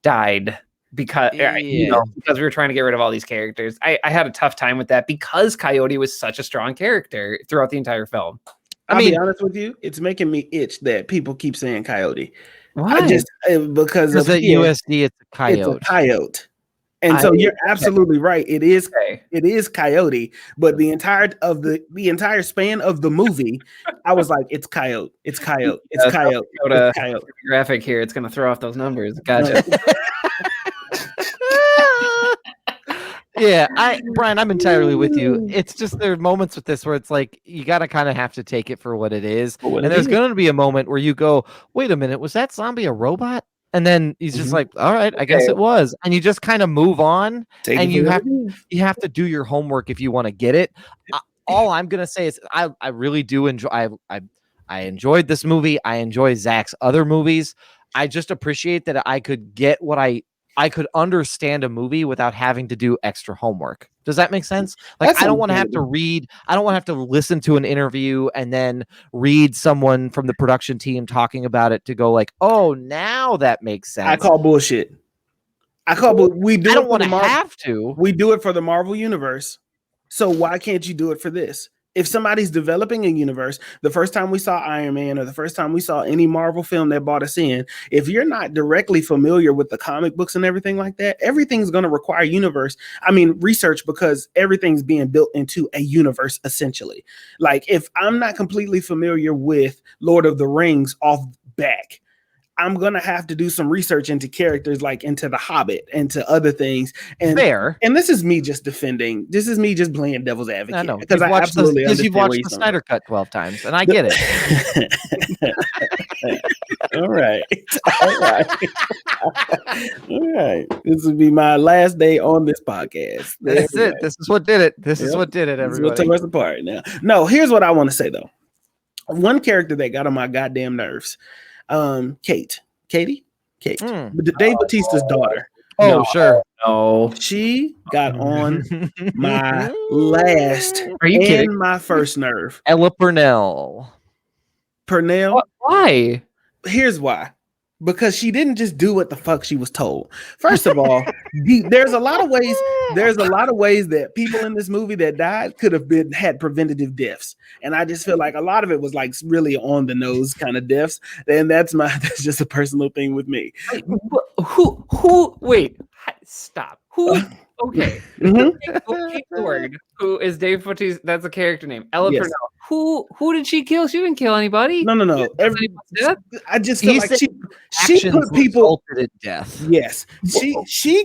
died because because we were trying to get rid of all these characters. I had a tough time with that because Coyote was such a strong character throughout the entire film. I'll be honest with you, it's making me itch that people keep saying Coyote. Why? Because of the USD, it's a coyote. It's a coyote. And so you're absolutely right. It is Coyote, but the entire span of the movie, I was like, it's Coyote. It's Coyote. It's Coyote. It's Coyote. Graphic here, it's gonna throw off those numbers. Gotcha. Yeah, Brian, I'm entirely with you. It's just there are moments with this where it's like you gotta kind of have to take it for what it is. And there's going to be a moment where you go, wait a minute, was that zombie a robot? And then he's just like, all right, I guess it was. And you just kind of move on. And you have to do your homework if you want to get it. All I'm gonna say is I really do enjoy I enjoyed this movie. I enjoy Zack's other movies. I just appreciate that I could get what I could understand a movie without having to do extra homework. Does that make sense? Like, I don't want to have to read. I don't want to have to listen to an interview and then read someone from the production team talking about it to go like, oh, now that makes sense. I call bullshit. We do. I don't want to have to. We do it for the Marvel universe. So why can't you do it for this? If somebody's developing a universe, the first time we saw Iron Man or the first time we saw any Marvel film that brought us in, if you're not directly familiar with the comic books and everything like that, everything's going to require research, because everything's being built into a universe, essentially. Like, if I'm not completely familiar with Lord of the Rings off back, I'm going to have to do some research into characters, like into The Hobbit and to other things. And this is me just defending. This is me just playing devil's advocate. I know. Because you've watched the Snyder Cut 12 times, and I get it. All right. All right. This will be my last day on this podcast. That's it. This is what did it. This is what did it, everybody. This is what took us apart now. No, here's what I want to say, though. One character that got on my goddamn nerves. Kate, Dave Bautista's daughter. Sure. No, she got on my last and my first nerve. Ella Purnell. Why? Here's why. Because she didn't just do what the fuck she was told. First of all, there's a lot of ways that people in this movie that died could have had preventative deaths. And I just feel like a lot of it was like really on the nose kind of deaths. And that's just a personal thing with me. Wait, stop. Okay. Kate Ward, who is Dave Bautista, that's a character name. Ella Purnell. Who did she kill? She didn't kill anybody. No. I just feel like she put people to death. Yes. She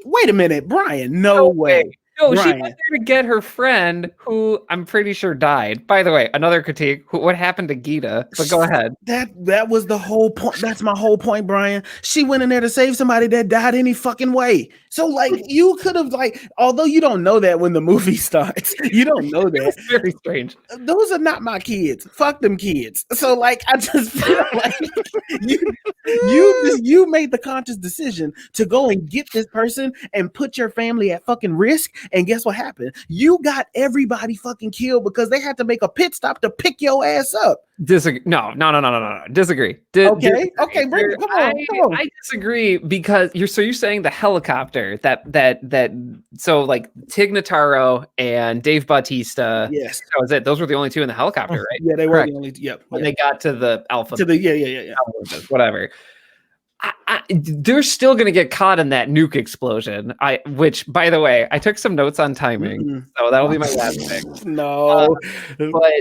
wait a minute, Brian. No way. No, Brian. She went there to get her friend, who I'm pretty sure died. By the way, another critique. What happened to Gita? But go ahead. That was the whole point. That's my whole point, Brian. She went in there to save somebody that died any fucking way. So, like, you could have, like, although you don't know that when the movie starts, you don't know that. It's very strange. Those are not my kids. Fuck them kids. So, like, I just feel like you made the conscious decision to go and get this person and put your family at fucking risk. And guess what happened? You got everybody fucking killed because they had to make a pit stop to pick your ass up. Disagree. No. Disagree. Okay. Come on. I disagree because you're saying the helicopter that so like Tig Notaro and Dave Bautista. Yes. That was it. Those were the only two in the helicopter, right? Yeah, they were the only. Yep. When they got to the Alpha. Whatever. They're still going to get caught in that nuke explosion. Which, by the way, I took some notes on timing, so that'll be my last pick. No, but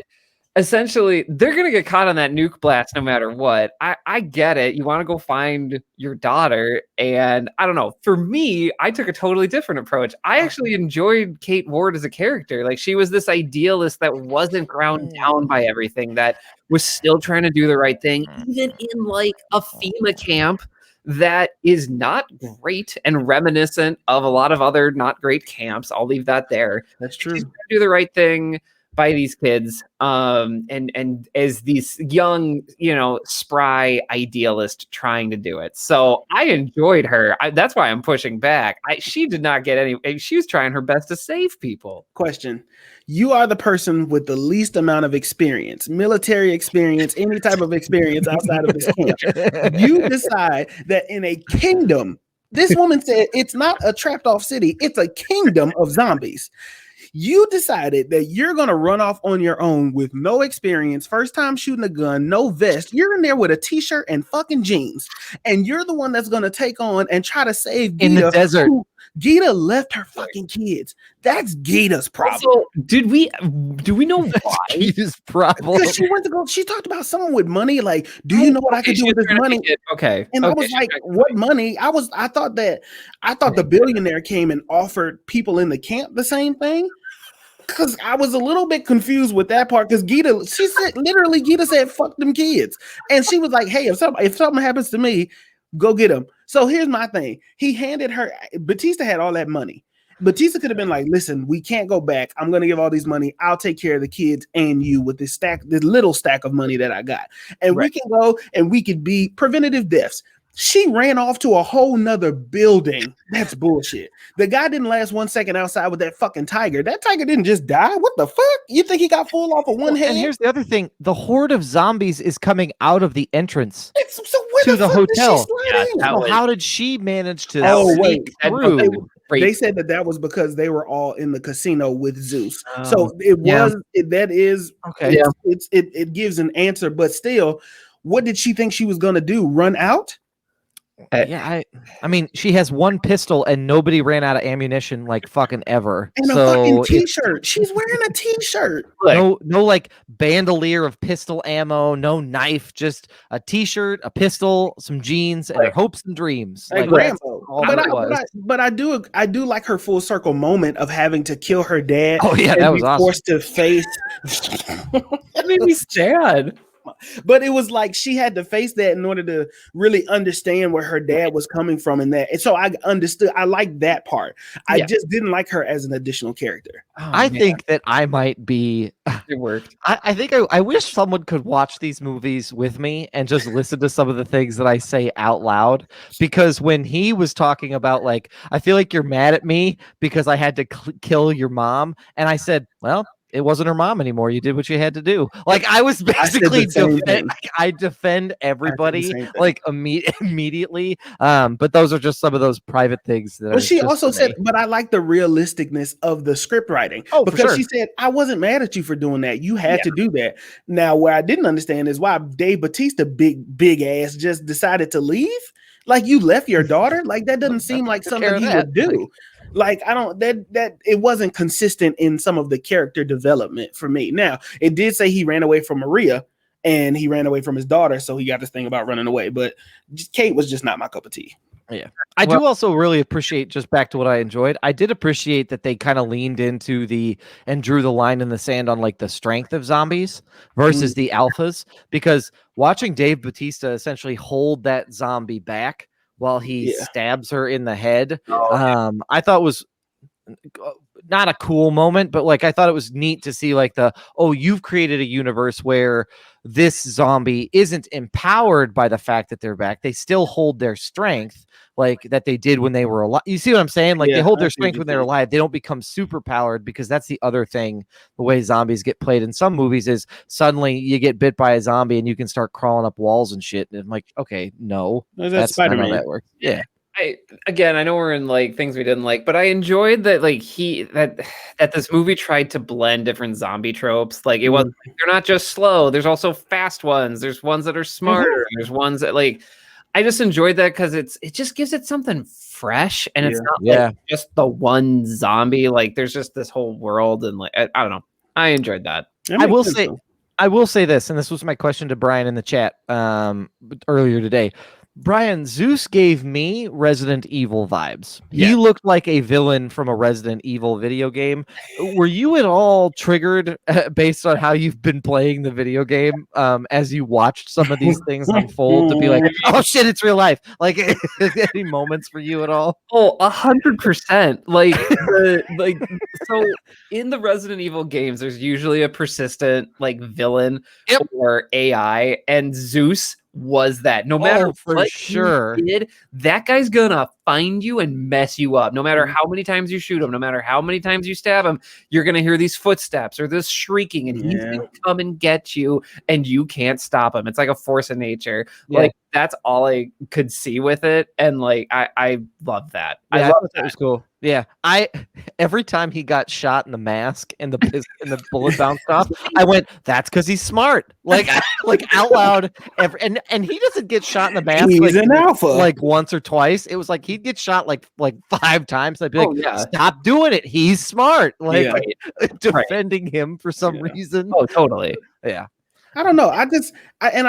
essentially, they're going to get caught on that nuke blast no matter what. I get it. You want to go find your daughter, and I don't know. For me, I took a totally different approach. I actually enjoyed Kate Ward as a character. Like, she was this idealist that wasn't ground down by everything, that was still trying to do the right thing, even in like a FEMA camp that is not great and reminiscent of a lot of other not great camps. I'll leave that there. That's true. Do the right thing, by these kids, and as these young, spry idealist trying to do it. So I enjoyed her. That's why I'm pushing back. She did not get any. She was trying her best to save people. Question: you are the person with the least amount of experience, military experience, any type of experience outside of this camp. You decide that in a kingdom, this woman said it's not a trapped off city, it's a kingdom of zombies. You decided that you're going to run off on your own with no experience, first time shooting a gun, no vest. You're in there with a t-shirt and fucking jeans. And you're the one that's going to take on and try to save Gita in the desert. Gita left her fucking kids. That's Gita's problem. Also, do we know why? Gita's problem. Because she went to go. She talked about someone with money. Like, do you know what I could do with this money? Okay. And I was like, what money? I thought the billionaire came and offered people in the camp the same thing. Because I was a little bit confused with that part. Because Gita said, "Fuck them kids," and she was like, "Hey, if something happens to me, go get them." So here's my thing. He handed her. Bautista had all that money. Bautista could have been like, "Listen, we can't go back. I'm going to give all these money. I'll take care of the kids and you with this little stack of money that I got, and we can go and we could be preventative deaths." She ran off to a whole nother building. That's bullshit. The guy didn't last 1 second outside with that fucking tiger. That tiger didn't just die. What the fuck? You think he got full off of one hand? And here's the other thing. The horde of zombies is coming out of the entrance to the hotel. How did she manage to sneak through? They said that was because they were all in the casino with Zeus. So that is okay. It gives an answer, but still, what did she think she was going to do? Run out? I mean, she has one pistol and nobody ran out of ammunition like fucking ever. And a fucking t-shirt. She's wearing a t-shirt. No like bandolier of pistol ammo, no knife, just a t-shirt, a pistol, some jeans, and her hopes and dreams. Like Rambo. But I do like her full circle moment of having to kill her dad. Oh yeah, that was awesome. Forced to face. That made me sad. But it was like she had to face that in order to really understand where her dad was coming from and that. And so I understood. I liked that part. I just didn't like her as an additional character. I think that I might be. It worked. I wish someone could watch these movies with me and just listen to some of the things that I say out loud. Because when he was talking about like, I feel like you're mad at me because I had to kill your mom. And I said, well, it wasn't her mom anymore. You did what you had to do. Like I was basically I defend everybody like immediately. But those are just some of those private things that. But she also said, but I like the realisticness of the script writing. Oh, because she said, I wasn't mad at you for doing that. You had to do that. Now, where I didn't understand is why Dave Bautista, big ass, just decided to leave. Like you left your daughter. Like that doesn't seem like something he would do. Like I don't that it wasn't consistent in some of the character development for me. Now it did say he ran away from Maria and he ran away from his daughter, so he got this thing about running away. But Kate was just not my cup of tea. Yeah, I do also really appreciate, just back to what I enjoyed. I did appreciate that they kind of leaned into and drew the line in the sand on like the strength of zombies versus the alphas, because watching Dave Bautista essentially hold that zombie back while he stabs her in the head. I thought was not a cool moment, but like I thought it was neat to see like you've created a universe where this zombie isn't empowered by the fact that they're back. They still hold their strength like that they did when they were alive. You see what I'm saying? Like they hold their strength when they're alive. They don't become super powered, because that's the other thing. The way zombies get played in some movies is suddenly you get bit by a zombie and you can start crawling up walls and shit. And I'm like, okay, no, that's not how that works. Yeah. I know we're in like things we didn't like, but I enjoyed that like that this movie tried to blend different zombie tropes. Like it wasn't like, they're not just slow. There's also fast ones. There's ones that are smarter. There's ones that like. I just enjoyed that because it just gives it something fresh, and it's not like just the one zombie. Like there's just this whole world, and like I don't know. I enjoyed that. I will say this, and this was my question to Brian in the chat earlier today. Bryan, Zeus gave me Resident Evil vibes. He looked like a villain from a Resident Evil video game. Were you at all triggered based on how you've been playing the video game as you watched some of these things unfold to be like, oh shit, it's real life? Like any moments for you at all? Oh, 100%. Like so in the Resident Evil games, there's usually a persistent like villain or AI, and Zeus was that. No matter what he did, that guy's gonna find you and mess you up. No matter how many times you shoot him, no matter how many times you stab him, you're gonna hear these footsteps or this shrieking, and he's gonna come and get you, and you can't stop him. It's like a force of nature. Like that's all I could see with it, and like I love that. I thought that was cool. Yeah, every time he got shot in the mask and the bullet bounced off, I went, "That's because he's smart." Like out loud. And he doesn't get shot in the mask. He's an alpha. Like once or twice. It was like he'd get shot like 5 times. I'd be like, "Stop doing it. He's smart." Like defending him for some reason. Oh, totally. Yeah. I don't know. I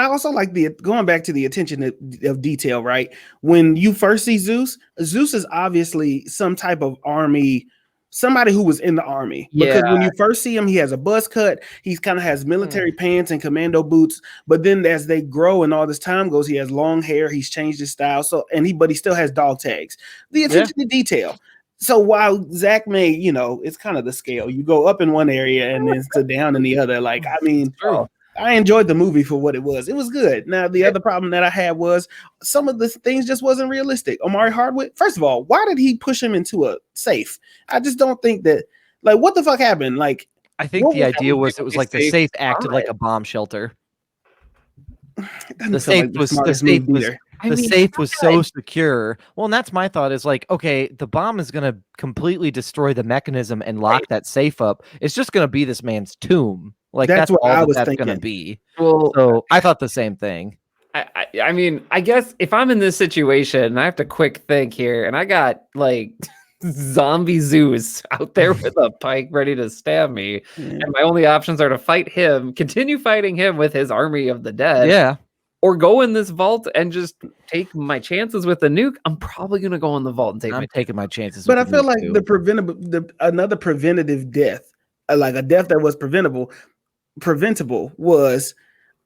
also like going back to the attention of detail, right? When you first see Zeus is obviously some type of army, somebody who was in the army. Because when you first see him, he has a buzz cut. He kind of has military pants and commando boots. But then as they grow and all this time goes, he has long hair. He's changed his style. But he still has dog tags. The attention to detail. So while Zack may, it's kind of the scale. You go up in one area and then to down in the other. Like, I mean, I enjoyed the movie for what it was. It was good. Now, the other problem that I had was some of the things just wasn't realistic. Omari Hardwick, first of all, why did he push him into a safe? I just don't think that, like, what the fuck happened? Like, I think the idea was it was like the safe acted like a bomb shelter. The safe was so secure. Well, and that's my thought is like, okay, the bomb is going to completely destroy the mechanism and lock that safe up. It's just going to be this man's tomb. Like that's what I was thinking. Going to be. Well, so I thought the same thing. I mean, I guess if I'm in this situation, I have to quick think here, and I got like zombie Zeus out there with a pike ready to stab me, and my only options are to fight him, continue fighting him with his army of the dead, or go in this vault and just take my chances with the nuke. I'm probably gonna go in the vault and taking my chances. But I feel like another preventative death, like a death that was preventable was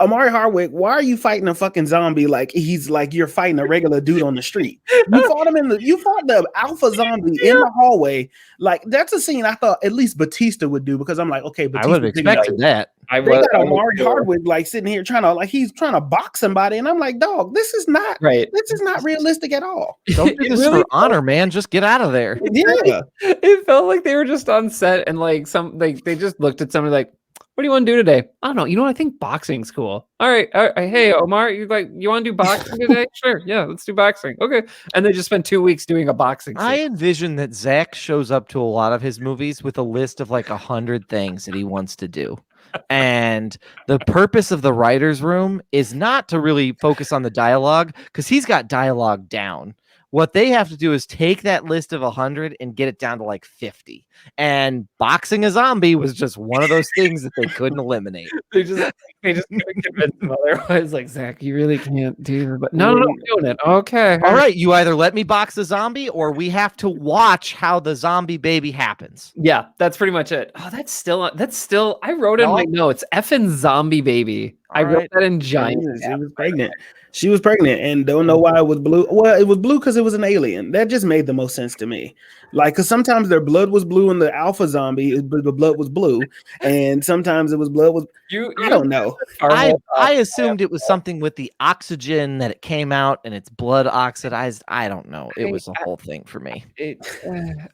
Omari Hardwick. Why are you fighting a fucking zombie like he's like you're fighting a regular dude on the street? You fought the alpha zombie in the hallway. Like that's a scene I thought at least Bautista would do, because I'm like, okay, Bautista, I would have expected that. They got Omari Hardwick like sitting here trying to box somebody, and I'm like, dog, this is not right. This is not realistic at all. Don't do this for honor, man. Just get out of there. Yeah, it felt like they were just on set and like they just looked at somebody like, what do you want to do today? I don't know. You know what? I think boxing's cool. All right. Hey, Omar, you want to do boxing today? Sure. Yeah, let's do boxing. Okay. And they just spent 2 weeks doing a boxing scene. I envision that Zack shows up to a lot of his movies with a list of like 100 things that he wants to do. And the purpose of the writer's room is not to really focus on the dialogue, because he's got dialogue down. What they have to do is take that list of 100 and get it down to like 50. And boxing a zombie was just one of those things that they couldn't eliminate. They just couldn't convince them otherwise. Like, Zack, you really can't do it. But no, I'm doing it. Okay. All right. You either let me box a zombie, or we have to watch how the zombie baby happens. Yeah, that's pretty much it. Oh, that's still. I wrote in my notes, effing zombie baby. I wrote that in giant. She was pregnant. She was pregnant, and don't know why it was blue. Well, it was blue because it was an alien. That just made the most sense to me. Like, because sometimes their blood was blue in the alpha zombie, the blood was blue, and sometimes it was blood was. I don't know. I assumed it was something with the oxygen that it came out and its blood oxidized. I don't know. It was a whole thing for me.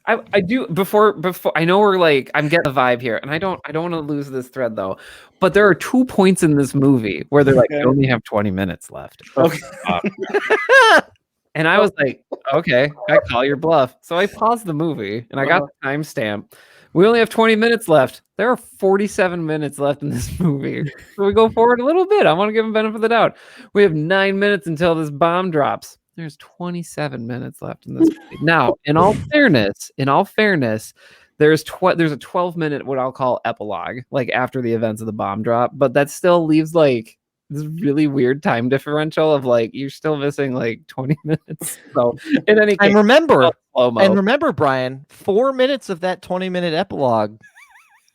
I do before. I know we're like, I'm getting the vibe here, and I don't want to lose this thread though. But there are 2 points in this movie where they're like, you only have 20 minutes left. Okay. And I was like, okay, I call your bluff. So I paused the movie and I got the timestamp. We only have 20 minutes left. There are 47 minutes left in this movie. So we go forward a little bit. I want to give them benefit of the doubt. We have 9 minutes until this bomb drops. There's 27 minutes left in this movie. Now, in all fairness, there's a 12-minute what I'll call epilogue, like after the events of the bomb drop, but that still leaves like this really weird time differential of like you're still missing like 20 minutes. So in any case, and remember, Brian, 4 minutes of that 20-minute epilogue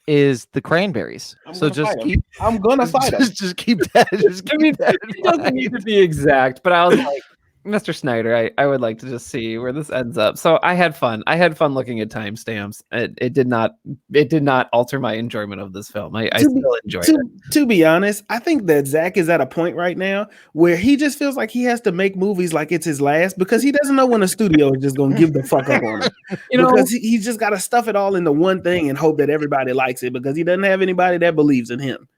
is the Cranberries. I'm gonna fight him. Just keep that. It doesn't need to be exact, but I was like, Mr. Snyder, I would like to just see where this ends up. So I had fun. I had fun looking at timestamps. It did not alter my enjoyment of this film. I still enjoyed it. To be honest, I think that Zack is at a point right now where he just feels like he has to make movies like it's his last because he doesn't know when the studio is just going to give the fuck up on him. Because he's just got to stuff it all into one thing and hope that everybody likes it because he doesn't have anybody that believes in him.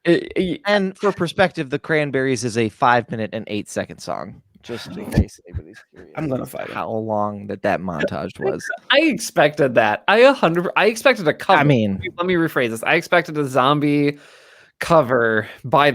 And for perspective, the Cranberries is a 5-minute and 8-second song. Just in case anybody's curious. I'm gonna fight how long that montage was. I expected that. I expected a cover. I mean, let me rephrase this. I expected a zombie cover by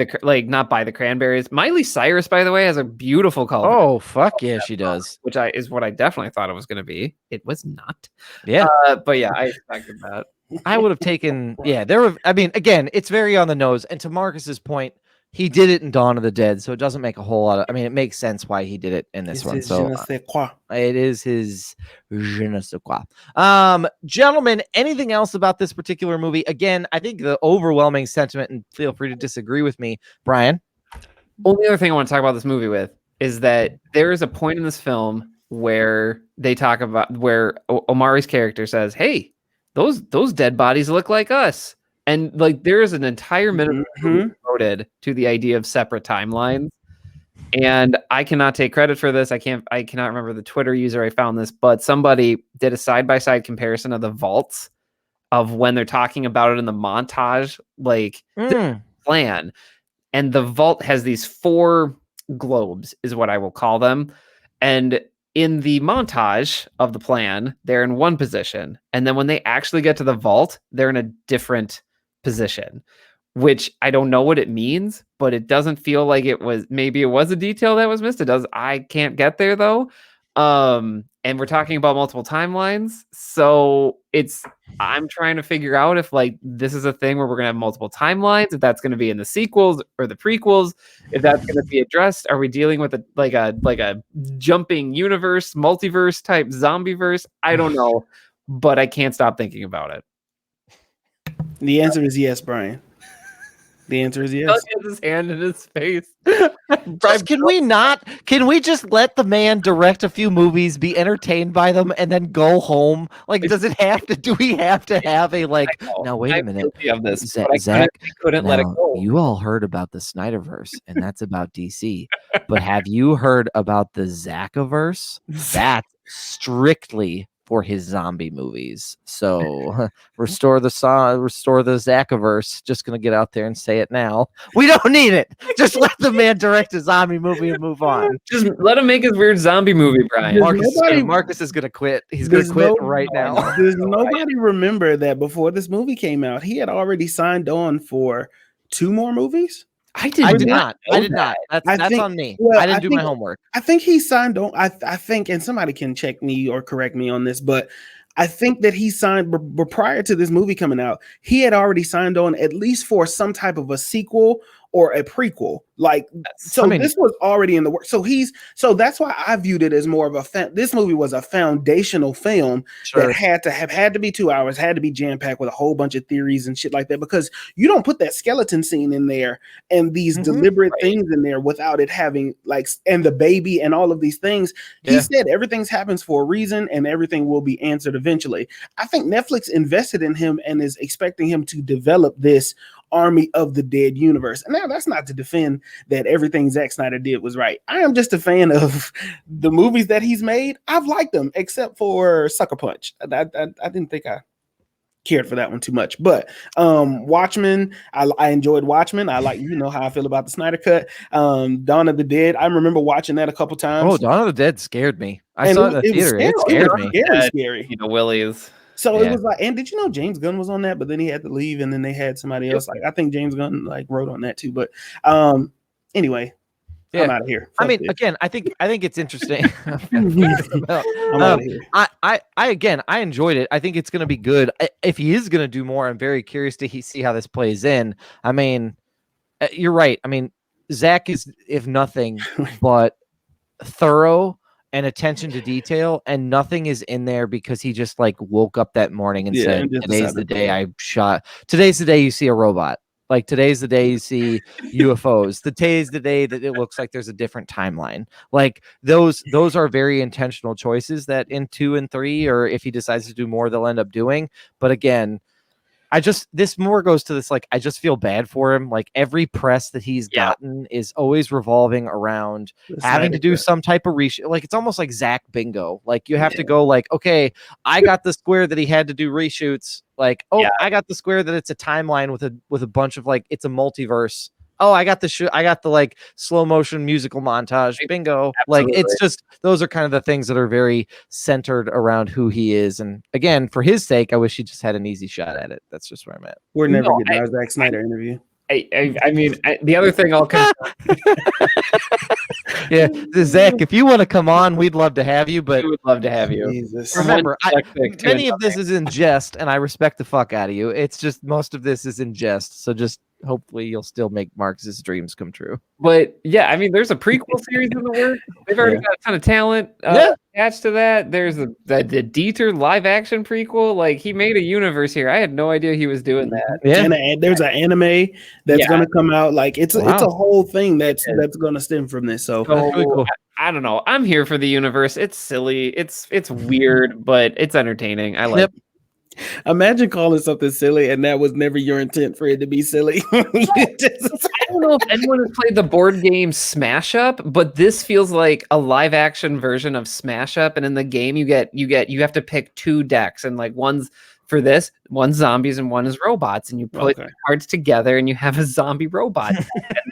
not by the Cranberries. Miley Cyrus, by the way, has a beautiful color. Oh fuck yeah, she does. Which is what I definitely thought it was going to be. It was not. Yeah, but yeah, I expected that. I would have taken. Yeah, there were. I mean, again, it's very on the nose. And to Marcus's point, he did it in Dawn of the Dead, so it doesn't make a whole lot of. I mean, it makes sense why he did it in this one. So it is his je ne sais quoi. Gentlemen, anything else about this particular movie? Again, I think the overwhelming sentiment, and feel free to disagree with me, Brian. Only other thing I want to talk about this movie with is that there is a point in this film where they talk about where Omari's character says, "Hey, those dead bodies look like us." And like there is an entire minute devoted to the idea of separate timelines. And I cannot take credit for this. I cannot remember the Twitter user I found this, but somebody did a side-by-side comparison of the vaults of when they're talking about it in the montage, like the plan. And the vault has these 4 globes, is what I will call them. And in the montage of the plan, they're in one position. And then when they actually get to the vault, they're in a different position, which I don't know what it means, but it doesn't feel like it was. Maybe it was a detail that was missed. I can't get there though. And we're talking about multiple timelines, so I'm trying to figure out if like this is a thing where we're gonna have multiple timelines, if that's gonna be in the sequels or the prequels, if that's gonna be addressed. Are we dealing with a jumping universe, multiverse type zombie verse? I don't know, but I can't stop thinking about it. The answer is yes, Brian. The answer is yes. He has his hand in his face. Can we just let the man direct a few movies, be entertained by them, and then go home? Like, do we have to have a like? Now wait a minute. Of this, Zack, I couldn't let it go. You all heard about the Snyderverse, and that's about DC. But have you heard about the Zackaverse? That's strictly for his zombie movies. So restore the Zackaverse. Just gonna get out there and say it now. We don't need it. Just let the man direct a zombie movie and move on. Just let him make his weird zombie movie, Brian. Marcus is gonna quit. He's gonna quit right now. Does nobody remember that before this movie came out, he had already signed on for 2 more movies? I did not. That's on me. Well, I didn't do my homework. I think he signed on. I think, and somebody can check me or correct me on this, but I think that he signed prior to this movie coming out. He had already signed on at least for some type of a sequel or a prequel. This was already in the works. So that's why I viewed it as more of this movie was a foundational film that had to be 2 hours, had to be jam-packed with a whole bunch of theories and shit like that, because you don't put that skeleton scene in there and these deliberate things in there without it having and the baby and all of these things. Yeah. He said everything happens for a reason and everything will be answered eventually. I think Netflix invested in him and is expecting him to develop this Army of the Dead universe. And now that's not to defend that everything Zack Snyder did was right. I am just a fan of the movies that he's made. I've liked them except for Sucker Punch. I didn't think I cared for that one too much, but Watchmen, I enjoyed Watchmen. I like, how I feel about the Snyder cut. Dawn of the Dead, I remember watching that a couple times. Oh, Dawn of the Dead scared me. I saw it in the theater. It scared me. Scary. Willies. So it was like, and did you know James Gunn was on that? But then he had to leave, and then they had somebody else. I think James Gunn wrote on that too. But anyway, I'm out of here. I mean, again, I think it's interesting. I'm out of here. I enjoyed it. I think it's going to be good. If he is going to do more, I'm very curious to see how this plays in. I mean, you're right. I mean, Zack is, if nothing, but thorough and attention to detail, and nothing is in there because he just like woke up that morning and said, today's the day I shot. Today's the day you see a robot. Like today's the day you see UFOs. Today's the day that it looks like there's a different timeline. Like those are very intentional choices that in 2 and 3, or if he decides to do more, they'll end up doing. But again, this more goes to this, like, I just feel bad for him. Like every press that he's gotten is always revolving around having to do some type of reshoot. Like it's almost like Zack bingo. Like you have to go like, okay, I got the square that he had to do reshoots. Like, I got the square that it's a timeline with a bunch of like, it's a multiverse. Oh, I got the like slow motion musical montage. Bingo. Absolutely. Like it's just, those are kind of the things that are very centered around who he is. And again, for his sake, I wish he just had an easy shot at it. That's just where I'm at. We're never getting our Zack Snyder interview. I mean, the other thing I'll come. Yeah, Zack, if you want to come on, we'd love to have you. But we would love to have you. Jesus. Remember, many of this is in jest, and I respect the fuck out of you. It's just most of this is in jest. So just hopefully you'll still make Marcus's dreams come true. But yeah, I mean, there's a prequel series in the works. They've already got a ton of talent attached to that. There's the Dieter live action prequel. Like he made a universe here. I had no idea he was doing that. Yeah, and there's an anime that's going to come out. Like it's a whole thing that's going to stem from this. So that's really cool. I don't know. I'm here for the universe. It's silly. It's weird, but it's entertaining. I like. It. Imagine calling something silly and that was never your intent for it to be silly. I don't know if anyone has played the board game Smash Up, but this feels like a live action version of Smash Up. And in the game you have to pick 2 decks, and like one's for this, one's zombies and one is robots, and you put the cards together and you have a zombie robot. And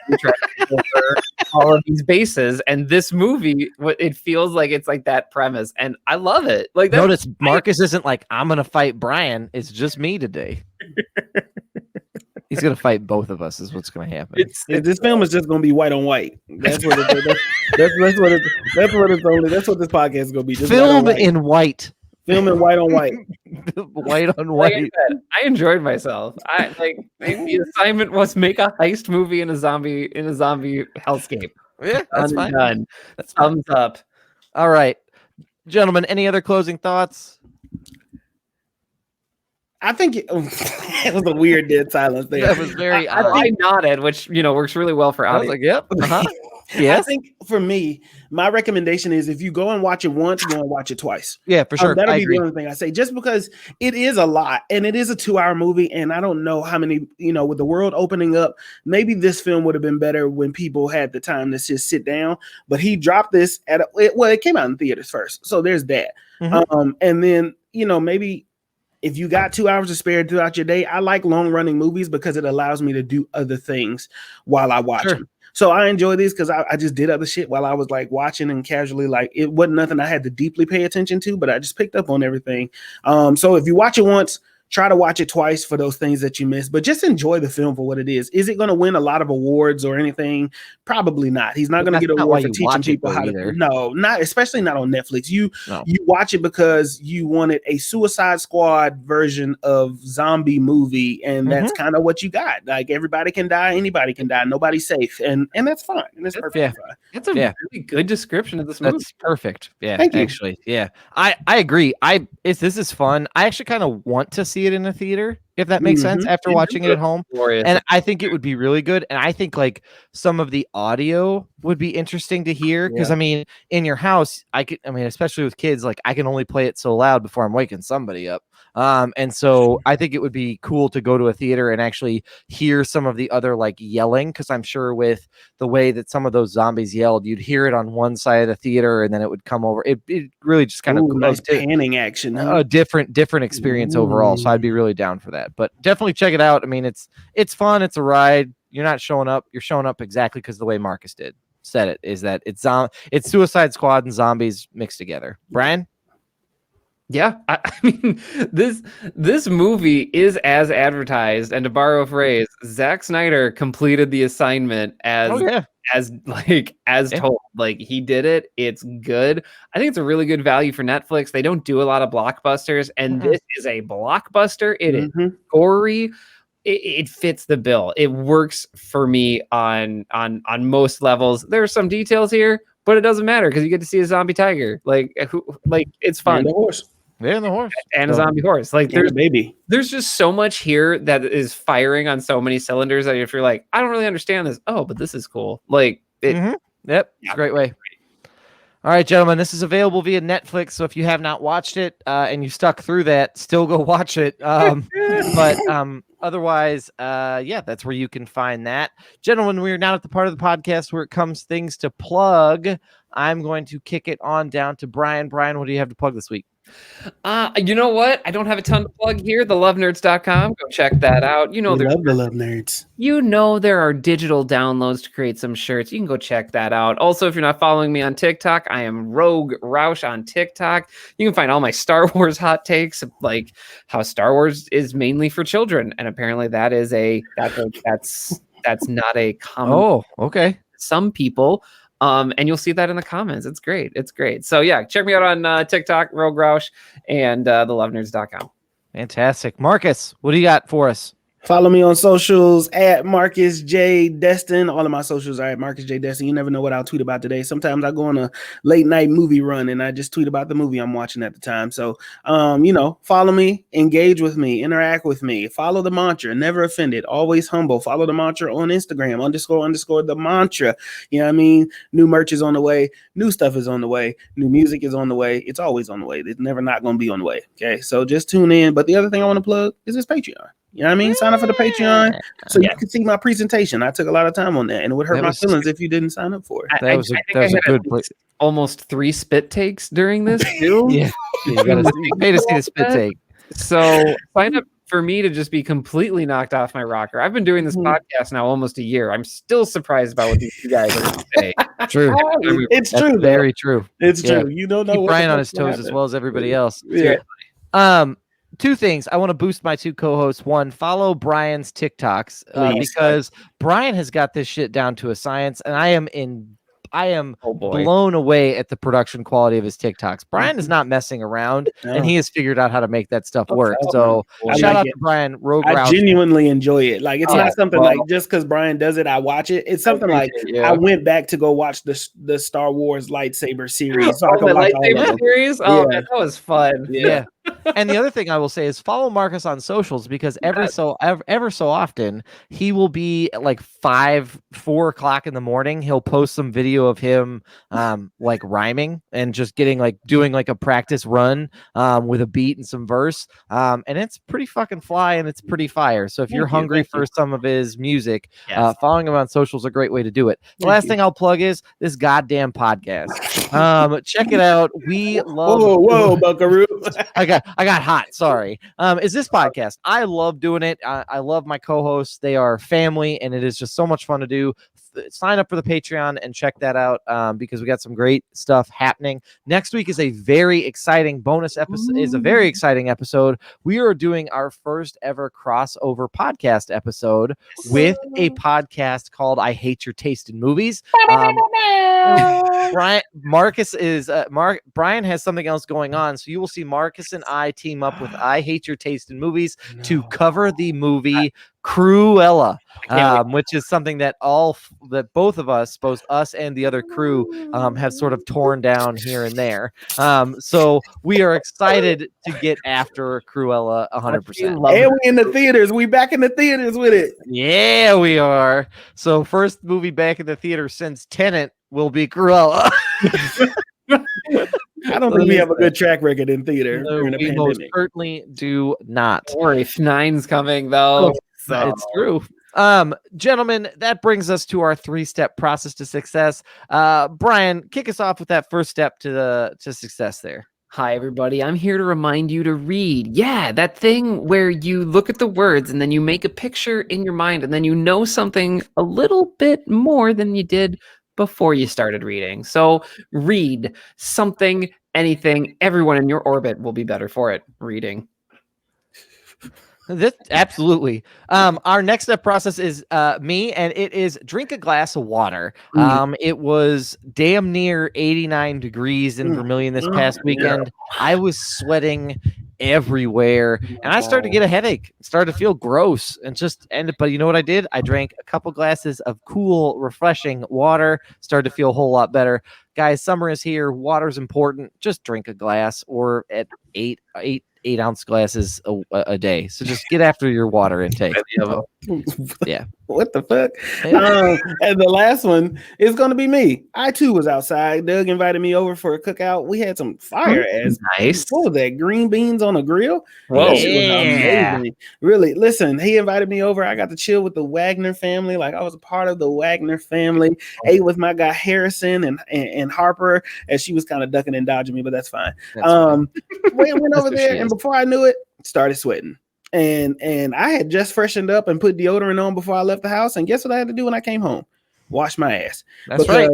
you try to take over all of these bases. And this movie, it feels like it's like that premise, and I love it. Like notice Marcus isn't like, I'm gonna fight Brian. It's just me today. He's gonna fight both of us. Is what's gonna happen. This film is just gonna be white on white. That's what it is. That's what it's only. That's what this podcast is gonna be. Just film in white. Film in white on white. White on white. Like I enjoyed myself. The assignment was make a heist movie in a zombie hellscape. Yeah, that's fine. Done. That's thumbs up. All right, gentlemen. Any other closing thoughts? I think it was a weird dead silence there. That was very. I nodded, which works really well for audio. I was like, "Yep." Uh-huh. Yes. I think for me, my recommendation is if you go and watch it once, go and watch it twice. Yeah, for sure. That'll be the only thing I say, just because it is a lot and it is a 2-hour movie. And I don't know how many, with the world opening up, maybe this film would have been better when people had the time to just sit down. But he dropped this it came out in theaters first. So there's that. Mm-hmm. And then, maybe if you got 2 hours to spare throughout your day, I like long running movies because it allows me to do other things while I watch them. So I enjoy these because I just did other shit while I was like watching and casually, like it wasn't nothing I had to deeply pay attention to, but I just picked up on everything. So if you watch it once, try to watch it twice for those things that you missed, but just enjoy the film for what it is. Is it going to win a lot of awards or anything? Probably not. He's not going to get an award for teaching people how to. No, not especially not on Netflix. You watch it because you wanted a Suicide Squad version of zombie movie, and that's kind of what you got. Like everybody can die, anybody can die, nobody's safe, and that's fine. And it's perfect. Fine. That's a really good description of this movie. That's perfect. Yeah, thank you. Actually, yeah, I agree. This is fun. I actually kind of want to see it in a theater, if that makes sense, after watching it at home. Glorious. And I think it would be really good. And I think like some of the audio would be interesting to hear, because I mean, in your house, especially with kids, like I can only play it so loud before I'm waking somebody up. And so I think it would be cool to go to a theater and actually hear some of the other like yelling, because I'm sure with the way that some of those zombies yelled, you'd hear it on one side of the theater and then it would come over. It really just kind of nice panning action. A different experience overall. So I'd be really down for that. But definitely check it out. I mean, it's fun. It's a ride. You're not showing up. You're showing up exactly because the way Marcus said it is that it's Suicide Squad and zombies mixed together. Brian? Yeah, I mean, this movie is as advertised, and to borrow a phrase, Zack Snyder completed the assignment as told. Like he did it. It's good. I think it's a really good value for Netflix. They don't do a lot of blockbusters, and this is a blockbuster. It is gory. it fits the bill. It works for me on most levels. There are some details here, but it doesn't matter because you get to see a zombie tiger. Like it's fun. And the horse. Yeah, and the horse. And a zombie horse. Like there's just so much here that is firing on so many cylinders that if you're like, I don't really understand this. Oh, but this is cool. Like it. Mm-hmm. Yep. It's a great way. All right, gentlemen, this is available via Netflix. So if you have not watched it and you stuck through that, still go watch it. But otherwise, that's where you can find that. Gentlemen, we are now at the part of the podcast where it comes things to plug. I'm going to kick it on down to Brian. Brian, what do you have to plug this week? You know what? I don't have a ton to plug here. TheLoveNerds.com. Go check that out. You know, love the Love Nerds. You know, there are digital downloads to create some shirts. You can go check that out. Also, if you're not following me on TikTok, I am Rogue Roush on TikTok. You can find all my Star Wars hot takes, like how Star Wars is mainly for children, and apparently that's not a common. Oh, okay. Some people. And you'll see that in the comments. It's great. It's great. So yeah, check me out on TikTok, Rogue Roush, and thelovenerds.com. Fantastic. Marcus, what do you got for us? Follow me on socials at Marcus J. Destin. All of my socials are at Marcus J. Destin. You never know what I'll tweet about today. Sometimes I go on a late night movie run and I just tweet about the movie I'm watching at the time. So, follow me, engage with me, interact with me. Follow the mantra, never offended, always humble. Follow the mantra on Instagram, __ the mantra. You know what I mean? New merch is on the way. New stuff is on the way. New music is on the way. It's always on the way. It's never not going to be on the way. Okay. So just tune in. But the other thing I want to plug is this Patreon. You know what I mean? Sign up for the Patreon so you can see my presentation. I took a lot of time on that, and it would hurt my feelings if you didn't sign up for it. That was a good place. Almost 3 spit takes during this too. Yeah, you gotta pay to see the spit take. So sign up for me to just be completely knocked off my rocker. I've been doing this podcast now almost a year. I'm still surprised about what these two guys are going to say. True. It's true. Very true. It's true. You don't know. Keep Brian on his toes as well as everybody else. Yeah. 2 things. I want to boost my 2 co-hosts. 1, follow Brian's TikToks because Brian has got this shit down to a science, and I am blown away at the production quality of his TikToks. Brian is not messing around, and he has figured out how to make that stuff work. So shout out to Brian. I genuinely enjoy it. Like it's not something like just because Brian does it, I watch it. It's something like I went back to go watch the Star Wars lightsaber series. So the lightsaber series? Oh, man, that was fun. Yeah. And the other thing I will say is follow Marcus on socials because ever so often he will be at like 4 o'clock in the morning. He'll post some video of him like rhyming and just doing like a practice run with a beat and some verse. And it's pretty fucking fly and it's pretty fire. So if you're hungry for some of his music, following him on social is a great way to do it. The last thing I'll plug is this goddamn podcast. Check it out. We love. Whoa, Buckaroo. I got hot. Sorry. Is this podcast? I love doing it. I love my co-hosts. They are family, and it is just so much fun to do. Sign up for the Patreon and check that out because we got some great stuff happening. Next week is a very exciting bonus episode. Is a very exciting episode. We are doing our first ever crossover podcast episode with a podcast called I Hate Your Taste in Movies. Brian has something else going on, so you will see Marcus and I team up with I Hate Your Taste in Movies to cover the movie Cruella, which is something that both of us, both us and the other crew, have sort of torn down here and there. So we are excited to get after Cruella 100%. And we in the theaters. We back in the theaters with it. Yeah, we are. So first movie back in the theater since Tenet will be Cruella. I don't think we have a good track record in theater during the pandemic. Most certainly do not. Don't worry, F9's coming though. So. It's true. Gentlemen, that brings us to our 3-step process to success. Brian, kick us off with that first step to success there. Hi, everybody. I'm here to remind you to read. Yeah, that thing where you look at the words and then you make a picture in your mind and then you know something a little bit more than you did before you started reading. So read something, anything. Everyone in your orbit will be better for it. Reading. Absolutely. Our next step process is me, and it is drink a glass of water. It was damn near 89 degrees in Vermilion this past weekend. I was sweating everywhere, and I started to get a headache, started to feel gross, but you know what I did? I drank a couple glasses of cool, refreshing water, started to feel a whole lot better. Guys, summer is here. Water's important. Just drink a glass, or at eight ounce glasses a day. So just get after your water intake. Yeah. What the fuck? And the last one is going to be me. I too was outside. Doug invited me over for a cookout. We had some fire ass. Nice. What was that? Green beans on a grill? Whoa. That shit was amazing. Really, listen, he invited me over. I got to chill with the Wagner family. Like, I was a part of the Wagner family. Ate with my guy Harrison and Harper, as she was kind of ducking and dodging me, but that's fine. Went over there, and before I knew it, started sweating. And I had just freshened up and put deodorant on before I left the house. And guess what I had to do when I came home? Wash my ass. That's right.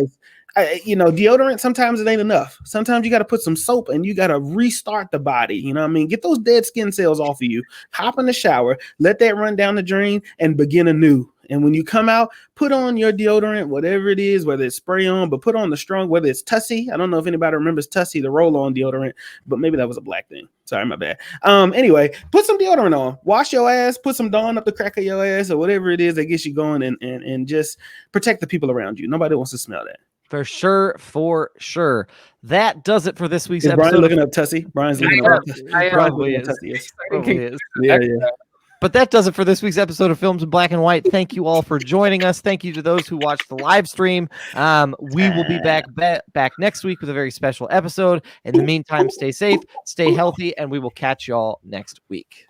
Deodorant, sometimes it ain't enough. Sometimes you got to put some soap and you got to restart the body. You know what I mean? Get those dead skin cells off of you. Hop in the shower, let that run down the drain, and begin anew. And when you come out, put on your deodorant, whatever it is, whether it's spray on, but put on the strong, whether it's Tussie. I don't know if anybody remembers Tussie, the roll-on deodorant, but maybe that was a black thing. Sorry, my bad. Anyway, put some deodorant on. Wash your ass. Put some Dawn up the crack of your ass, or whatever it is that gets you going, and just protect the people around you. Nobody wants to smell that. For sure. That does it for this week's episode. Brian looking up Tussie? Brian's looking up Tussie. Probably is. Yeah. But that does it for this week's episode of Films in Black and White. Thank you all for joining us. Thank you to those who watched the live stream. We will be back next week with a very special episode. In the meantime, stay safe, stay healthy, and we will catch y'all next week.